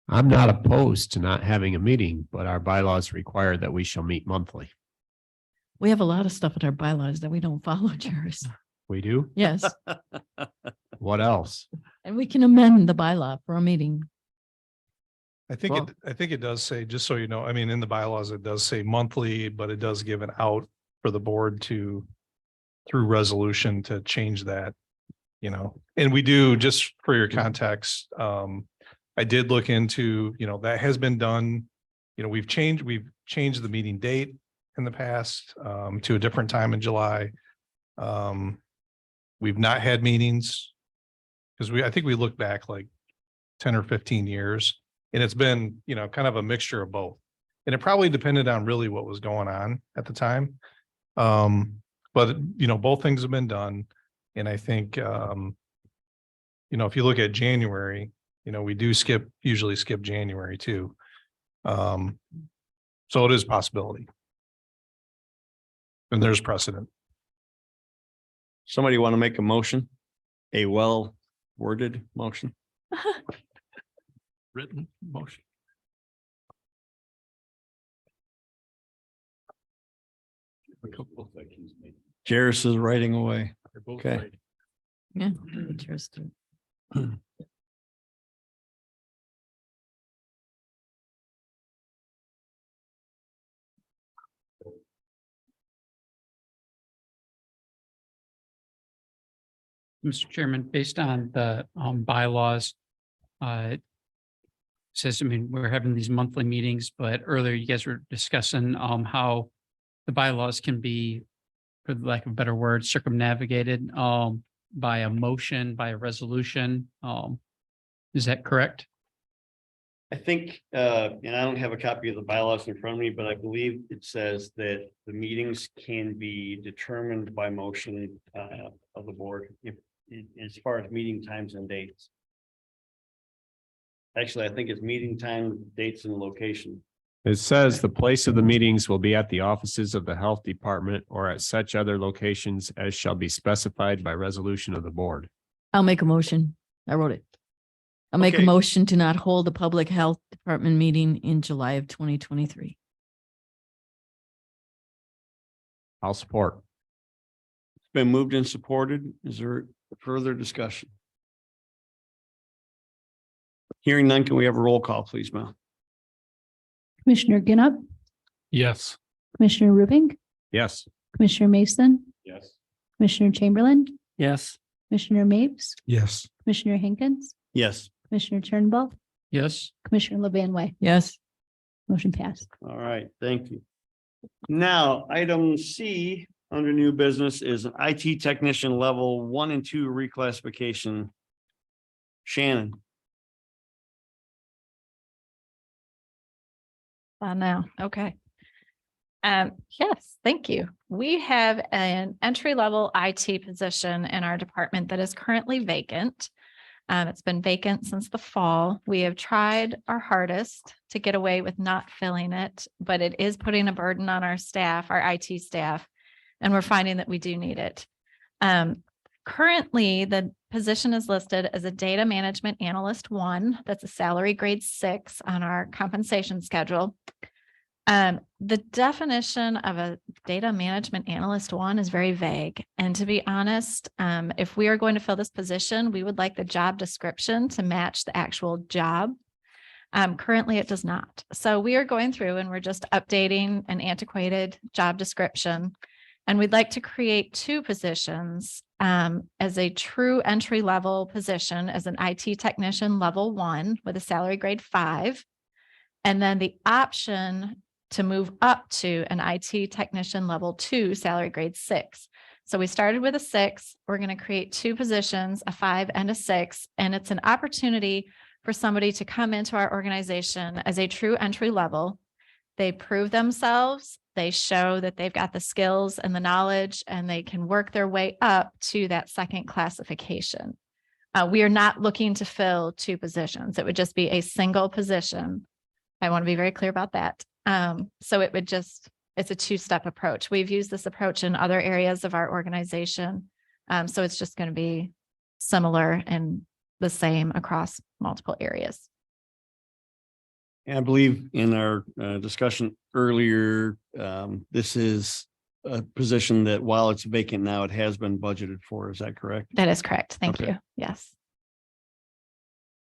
I'm not opposed to not having a meeting, but our bylaws require that we shall meet monthly. We have a lot of stuff in our bylaws that we don't follow, Jerris. We do? Yes, What else? and we can amend the bylaw for a meeting. I think it does say, just so you know, I mean, in the bylaws, it does say monthly, but it does give an out for the board to, through resolution, to change that, and we do, just for your context, I did look into, that has been done. We've changed the meeting date in the past, to a different time in July. We've not had meetings because I think we look back like 10 or 15 years, and it's been, kind of a mixture of both. And it probably depended on really what was going on at the time. But both things have been done. And I think, if you look at January, we do usually skip January too. So it is a possibility. And there's precedent. Somebody want to make a motion? A well worded motion? Written motion. Jairus is writing away. They're both Okay. right. Yeah. Interesting. Mr. Chairman, based on the bylaws, says, we're having these monthly meetings, but earlier you guys were discussing how the bylaws can be, for lack of a better word, circumnavigated by a motion, by a resolution. Is that correct? I think, and I don't have a copy of the bylaws in front of me, but I believe it says that the meetings can be determined by motion of the board if, as far as meeting times and dates. Actually, I think it's meeting time, dates and location. It says the place of the meetings will be at the offices of the health department or at such other locations as shall be specified by resolution of the board. I'll make a motion. I wrote it. I'll make a Okay. motion to not hold a public health department meeting in July of 2023. I'll support. It's been moved and supported. Is there further discussion? Hearing none, can we have a roll call, please, Mel? Commissioner Ginup, Yes. Commissioner Rubing, Yes. Commissioner Mason, Yes. Commissioner Chamberlain, Yes. Commissioner Mapes, Yes. Commissioner Hinkins, Yes. Commissioner Turnbull, Yes. Commissioner LeBanway. Yes. Motion passed. All right, thank you. Now, item C under new business is an IT technician level 1 and 2 reclassification. Shannon. Now, okay. Yes, thank you. We have an entry-level IT position in our department that is currently vacant. It's been vacant since the fall. We have tried our hardest to get away with not filling it, but it is putting a burden on our staff, our IT staff, and we're finding that we do need it. Currently, the position is listed as a data management analyst 1. That's a salary grade 6 on our compensation schedule. The definition of a data management analyst 1 is very vague. And to be honest, if we are going to fill this position, we would like the job description to match the actual job. Currently, it does not. So we are going through and we're just updating an antiquated job description. And we'd like to create 2 positions as a true entry level position as an IT technician level 1 with a salary grade 5. And then the option to move up to an IT technician level 2 salary grade 6. So we started with a 6. We're going to create 2 positions, a 5 and a 6. And it's an opportunity for somebody to come into our organization as a true entry level. They prove themselves. They show that they've got the skills and the knowledge, and they can work their way up to that second classification. We are not looking to fill 2 positions. It would just be a single position. I want to be very clear about that. So it would just, it's a 2-step approach. We've used this approach in other areas of our organization. So it's just going to be similar and the same across multiple areas. And I believe in our discussion earlier, this is a position that while it's vacant now, it has been budgeted for. Is that correct? That is correct. Thank Okay. you. Yes.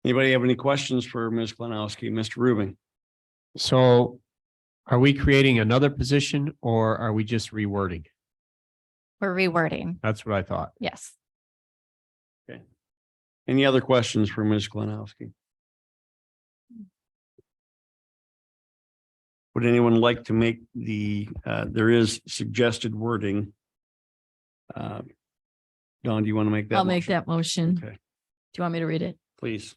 Anybody have any questions for Ms. Klenowski? Mr. Rubin? So are we creating another position or are we just rewording? We're rewording. That's what I thought. Yes. Okay. Any other questions for Ms. Klenowski? Would anyone like to make the, there is suggested wording. Dawn, do you want to make that? I'll make motion? that motion. Okay, Do you want me to read it? please.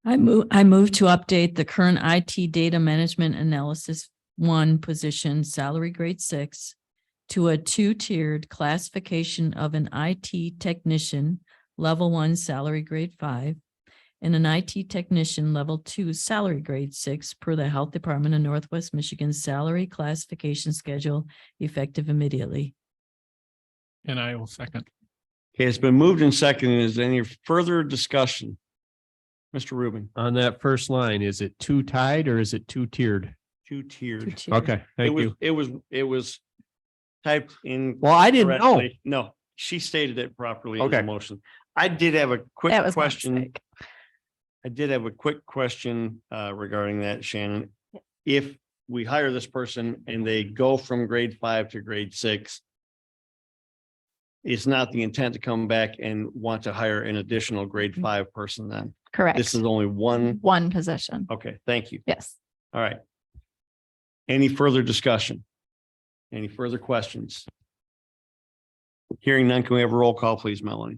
I move to update the current IT data management analysis 1 position, salary grade 6, to a 2-tiered classification of an IT technician, level 1, salary grade 5, and an IT technician, level 2, salary grade 6, per the Health Department of Northwest Michigan salary classification schedule, effective immediately. And I will second. Okay, it's been moved and seconded. Is there any further discussion? Mr. Rubin? On that first line, is it 2 tied or is it 2 tiered? 2-tiered. Okay, thank you. It was typed in. Well, I didn't know. correctly. No, she stated it properly in the Okay. motion. I did have a quick That was my question. mistake. I did have a quick question regarding that, Shannon. If we hire this person and they go from grade 5 to grade 6, it's not the intent to come back and want to hire an additional grade 5 person then? Correct. This is only one. One position. Okay, thank you. Yes. All right. Any further discussion? Any further questions? Hearing none, can we have a roll call, please, Melanie?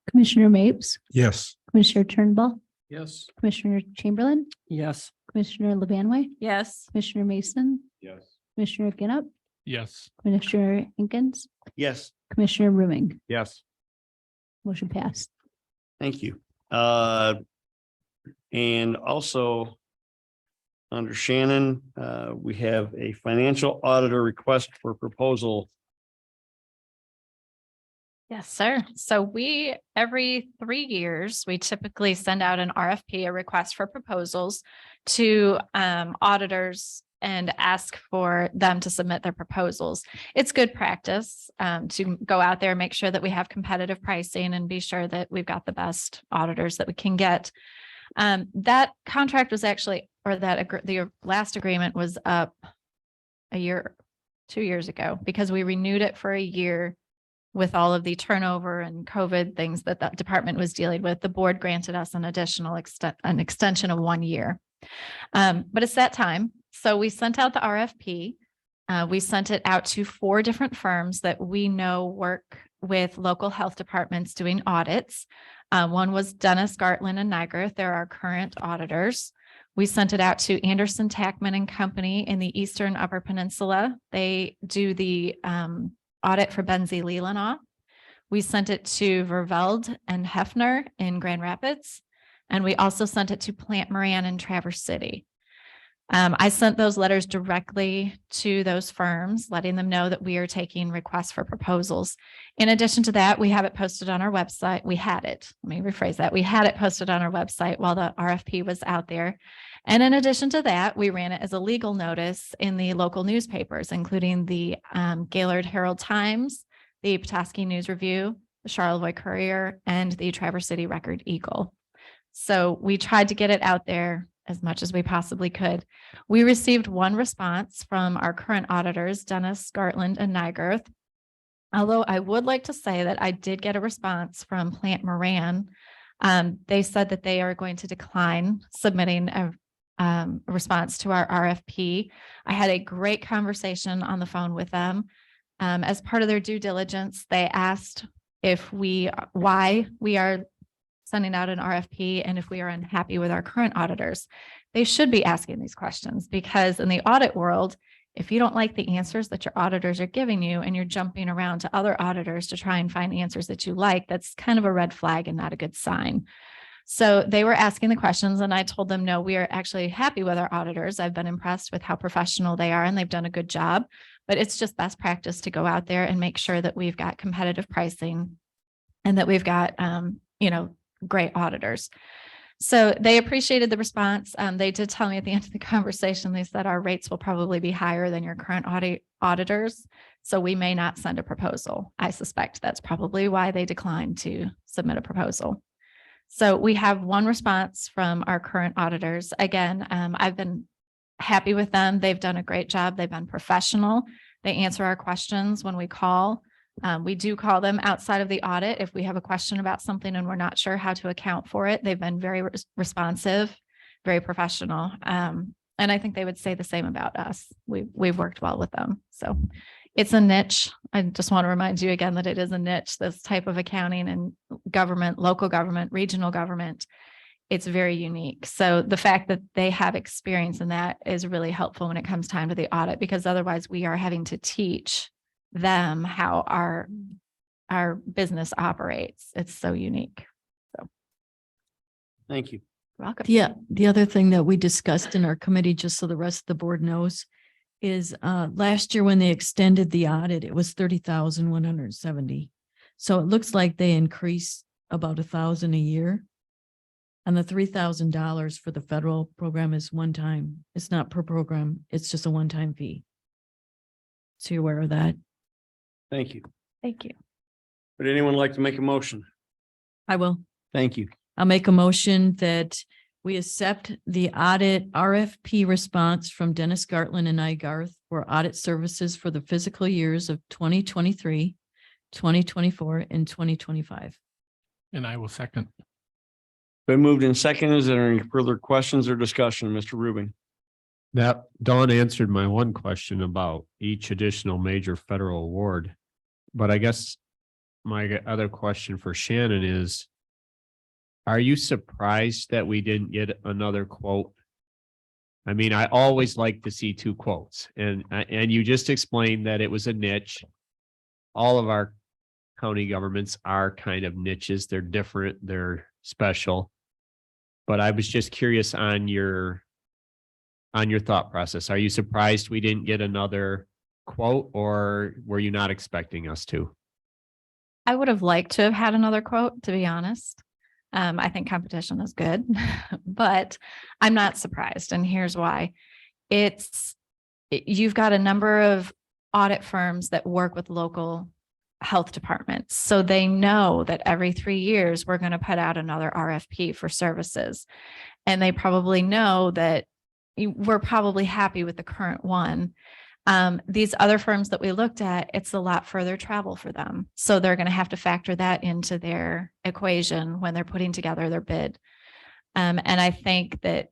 Commissioner Mapes, Yes. Commissioner Turnbull, Yes. Commissioner Chamberlain, Yes. Commissioner Lebanway, Yes. Commissioner Mason, Yes. Commissioner Ginup, Yes. Commissioner Hinkins, Yes, Commissioner Rooming. Yes. Motion passed. thank you. And also under Shannon, we have a financial auditor request for proposal. Yes, sir. So every 3 years, we typically send out an RFP, a request for proposals to auditors and ask for them to submit their proposals. It's good practice to go out there, make sure that we have competitive pricing and be sure that we've got the best auditors that we can get. That contract was actually, or the last agreement was up 2 years ago, because we renewed it for a year with all of the turnover and COVID things that that department was dealing with. The board granted us an additional extension of 1 year. But it's that time. So we sent out the RFP. We sent it out to 4 different firms that we know work with local health departments doing audits. One was Dennis Gartland and Nygaard. They're our current auditors. We sent it out to Anderson Tackman and Company in the Eastern Upper Peninsula. They do the audit for Benzie Leelanau. We sent it to Verveld and Hefner in Grand Rapids. And we also sent it to Plant Moran in Traverse City. I sent those letters directly to those firms, letting them know that we are taking requests for proposals. In addition to that, we have it posted on our website. We had it, let me rephrase that. We had it posted on our website while the RFP was out there. And in addition to that, we ran it as a legal notice in the local newspapers, including the Gaylord Herald Times, the Petoskey News Review, the Charlevoix Courier, and the Traverse City Record Eagle. So we tried to get it out there as much as we possibly could. We received 1 response from our current auditors, Dennis Gartland and Nygaard. Although I would like to say that I did get a response from Plant Moran. They said that they are going to decline submitting a response to our RFP. I had a great conversation on the phone with them. As part of their due diligence, they asked why we are sending out an RFP and if we are unhappy with our current auditors. They should be asking these questions, because in the audit world, if you don't like the answers that your auditors are giving you and you're jumping around to other auditors to try and find answers that you like, that's kind of a red flag and not a good sign. So they were asking the questions and I told them, no, we are actually happy with our auditors. I've been impressed with how professional they are and they've done a good job, but it's just best practice to go out there and make sure that we've got competitive pricing and that we've got, great auditors. So they appreciated the response. They did tell me at the end of the conversation, they said our rates will probably be higher than your current auditors. So we may not send a proposal. I suspect that's probably why they declined to submit a proposal. So we have 1 response from our current auditors. Again, I've been happy with them. They've done a great job. They've been professional. They answer our questions when we call. We do call them outside of the audit if we have a question about something and we're not sure how to account for it. They've been very responsive, very professional. And I think they would say the same about us. We've worked well with them. So it's a niche. I just want to remind you again that it is a niche, this type of accounting and government, local government, regional government. It's very unique. So the fact that they have experience in that is really helpful when it comes time to the audit, because otherwise we are having to teach them how our business operates. It's so unique. So Thank you. you're welcome. Yeah, the other thing that we discussed in our committee, just so the rest of the board knows, is last year when they extended the audit, it was 30,170. So it looks like they increased about 1,000 a year. And the $3,000 for the federal program is one time. It's not per program. It's just a one-time fee. So you're aware of that. Thank you. Thank you. Would anyone like to make a motion? I will. Thank you. I'll make a motion that we accept the audit RFP response from Dennis Gartland and Nygaard for audit services for the fiscal years of 2023, 2024, and 2025. And I will second. Been moved in second. Is there any further questions or discussion, Mr. Rubin? That Dawn answered my one question about each additional major federal award. But I guess my other question for Shannon is, Are you surprised that we didn't get another quote? I mean, I always like to see two quotes and you just explained that it was a niche. All of our county governments are kind of niches. They're different, they're special. But I was just curious on your thought process. Are you surprised we didn't get another quote or were you not expecting us to? I would have liked to have had another quote, to be honest. I think competition is good, but I'm not surprised. And here's why. You've got a number of audit firms that work with local health departments. So they know that every 3 years, we're going to put out another RFP for services. And they probably know that we're probably happy with the current one. These other firms that we looked at, it's a lot further travel for them. So they're going to have to factor that into their equation when they're putting together their bid. And I think that,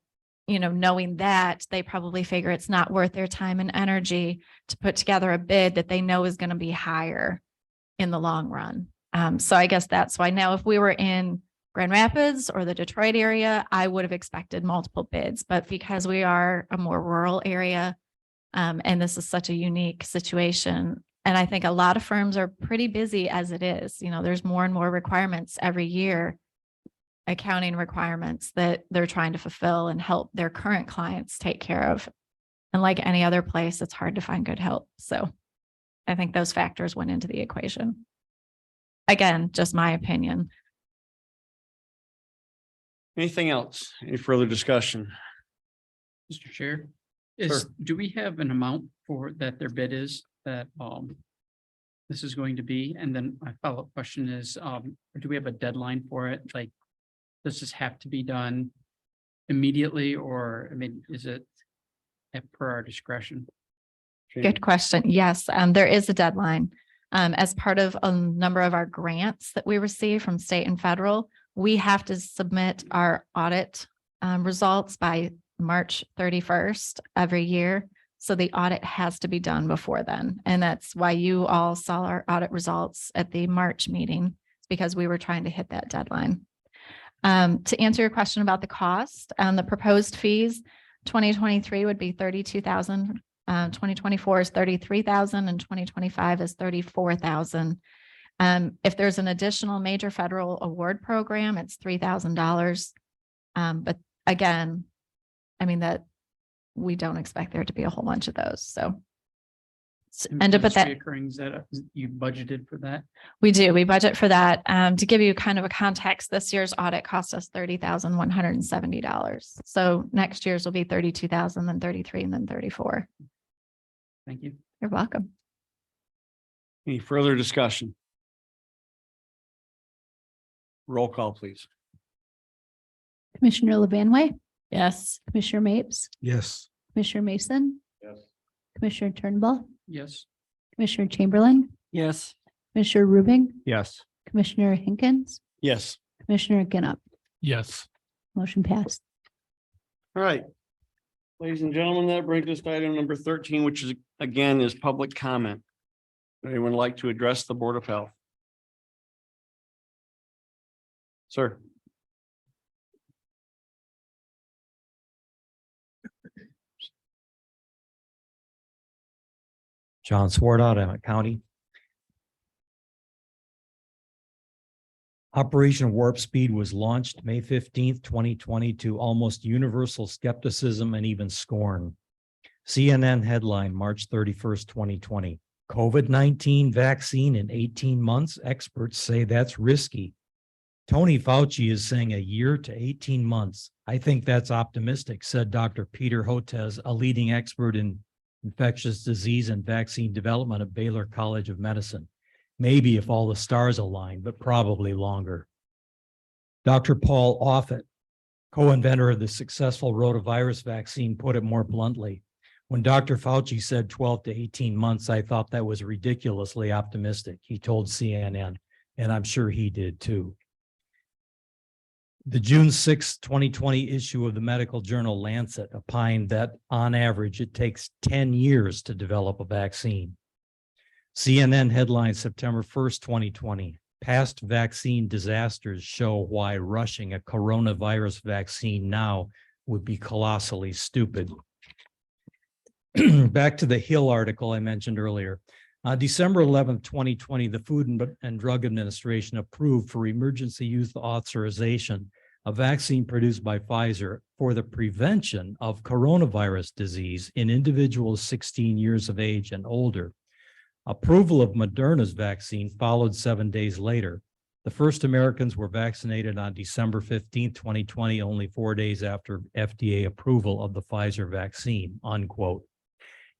knowing that, they probably figure it's not worth their time and energy to put together a bid that they know is going to be higher in the long run. So I guess that's why. Now, if we were in Grand Rapids or the Detroit area, I would have expected multiple bids. But because we are a more rural area, and this is such a unique situation. And I think a lot of firms are pretty busy as it is. There's more and more requirements every year, accounting requirements that they're trying to fulfill and help their current clients take care of. And like any other place, it's hard to find good help. So I think those factors went into the equation. Again, just my opinion. Anything else? Any further discussion? Mr. Chair, Sure. do we have an amount for that their bid is that this is going to be? And then my follow-up question is, do we have a deadline for it? Like, does this have to be done immediately, or, is it per our discretion? Good question. Yes, there is a deadline. As part of a number of our grants that we receive from state and federal, we have to submit our audit results by March 31st every year. So the audit has to be done before then. And that's why you all saw our audit results at the March meeting, because we were trying to hit that deadline. To answer your question about the cost, the proposed fees, 2023 would be $32,000. 2024 is $33,000 and 2025 is $34,000. If there's an additional major federal award program, it's $3,000. But again, that we don't expect there to be a whole bunch of those. So and to put that, Reoccurring, is that you budgeted for that? we do. We budget for that. To give you kind of a context, this year's audit cost us $30,170. So next year's will be $32,000, then $33,000, and then $34,000. Thank you. You're welcome. Any further discussion? Roll call, please. Commissioner Levanway, Yes. Commissioner Mapes, Yes. Commissioner Mason, Yes. Commissioner Turnbull, Yes. Commissioner Chamberlain, Yes. Commissioner Rubin, Yes. Commissioner Hinkins, Yes. Commissioner Ginup. Yes. Motion passed. All right. Ladies and gentlemen, that brings us to item number 13, which is, again, is public comment. Would anyone like to address the Board of Health? Sir. John Swartout, Emmett County. Operation Warp Speed was launched May 15th, 2020 to almost universal skepticism and even scorn. CNN headline, March 31st, 2020. COVID-19 vaccine in 18 months. Experts say that's risky. Tony Fauci is saying a year to 18 months. I think that's optimistic, said Dr. Peter Hotez, a leading expert in infectious disease and vaccine development at Baylor College of Medicine. Maybe if all the stars align, but probably longer. Dr. Paul Offit, co-inventor of the successful rotavirus vaccine, put it more bluntly. When Dr. Fauci said 12 to 18 months, I thought that was ridiculously optimistic, he told CNN, and I'm sure he did too. The June 6, 2020 issue of the medical journal Lancet opined that on average, it takes 10 years to develop a vaccine. CNN headline September 1st, 2020, Past vaccine disasters show why rushing a coronavirus vaccine now would be colossally stupid. Back to the Hill article I mentioned earlier. On December 11th, 2020, the Food and Drug Administration approved for emergency use authorization a vaccine produced by Pfizer for the prevention of coronavirus disease in individuals 16 years of age and older. Approval of Moderna's vaccine followed 7 days later. The first Americans were vaccinated on December 15th, 2020, only 4 days after FDA approval of the Pfizer vaccine, unquote.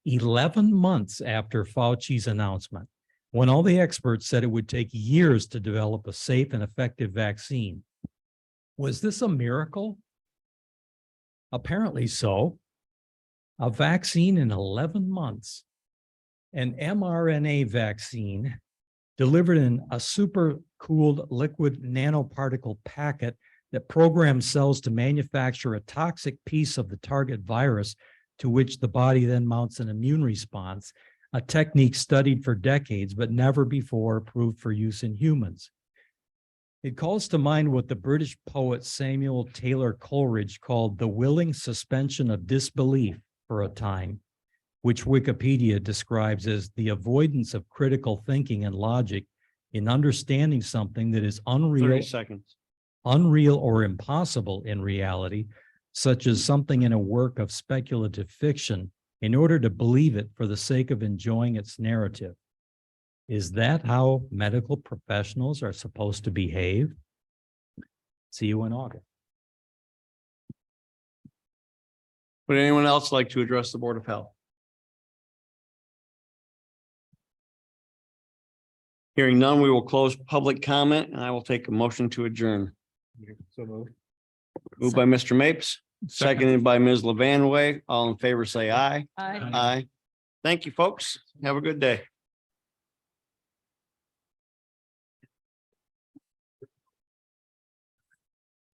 11 months after Fauci's announcement, when all the experts said it would take years to develop a safe and effective vaccine. Was this a miracle? Apparently so. A vaccine in 11 months. An mRNA vaccine delivered in a super-cooled liquid nanoparticle packet that programs cells to manufacture a toxic piece of the target virus to which the body then mounts an immune response, a technique studied for decades but never before approved for use in humans. It calls to mind what the British poet Samuel Taylor Coleridge called the willing suspension of disbelief for a time, which Wikipedia describes as the avoidance of critical thinking and logic in understanding something that is 30 seconds. unreal or impossible in reality, such as something in a work of speculative fiction, in order to believe it for the sake of enjoying its narrative. Is that how medical professionals are supposed to behave? See you in August. Would anyone else like to address the Board of Health? Hearing none, we will close public comment and I will take a motion to adjourn. So moved. Moved by Mr. Mapes, seconded by Ms. Levanway. All in favor, say aye. Aye. Aye. Thank you, folks. Have a good day.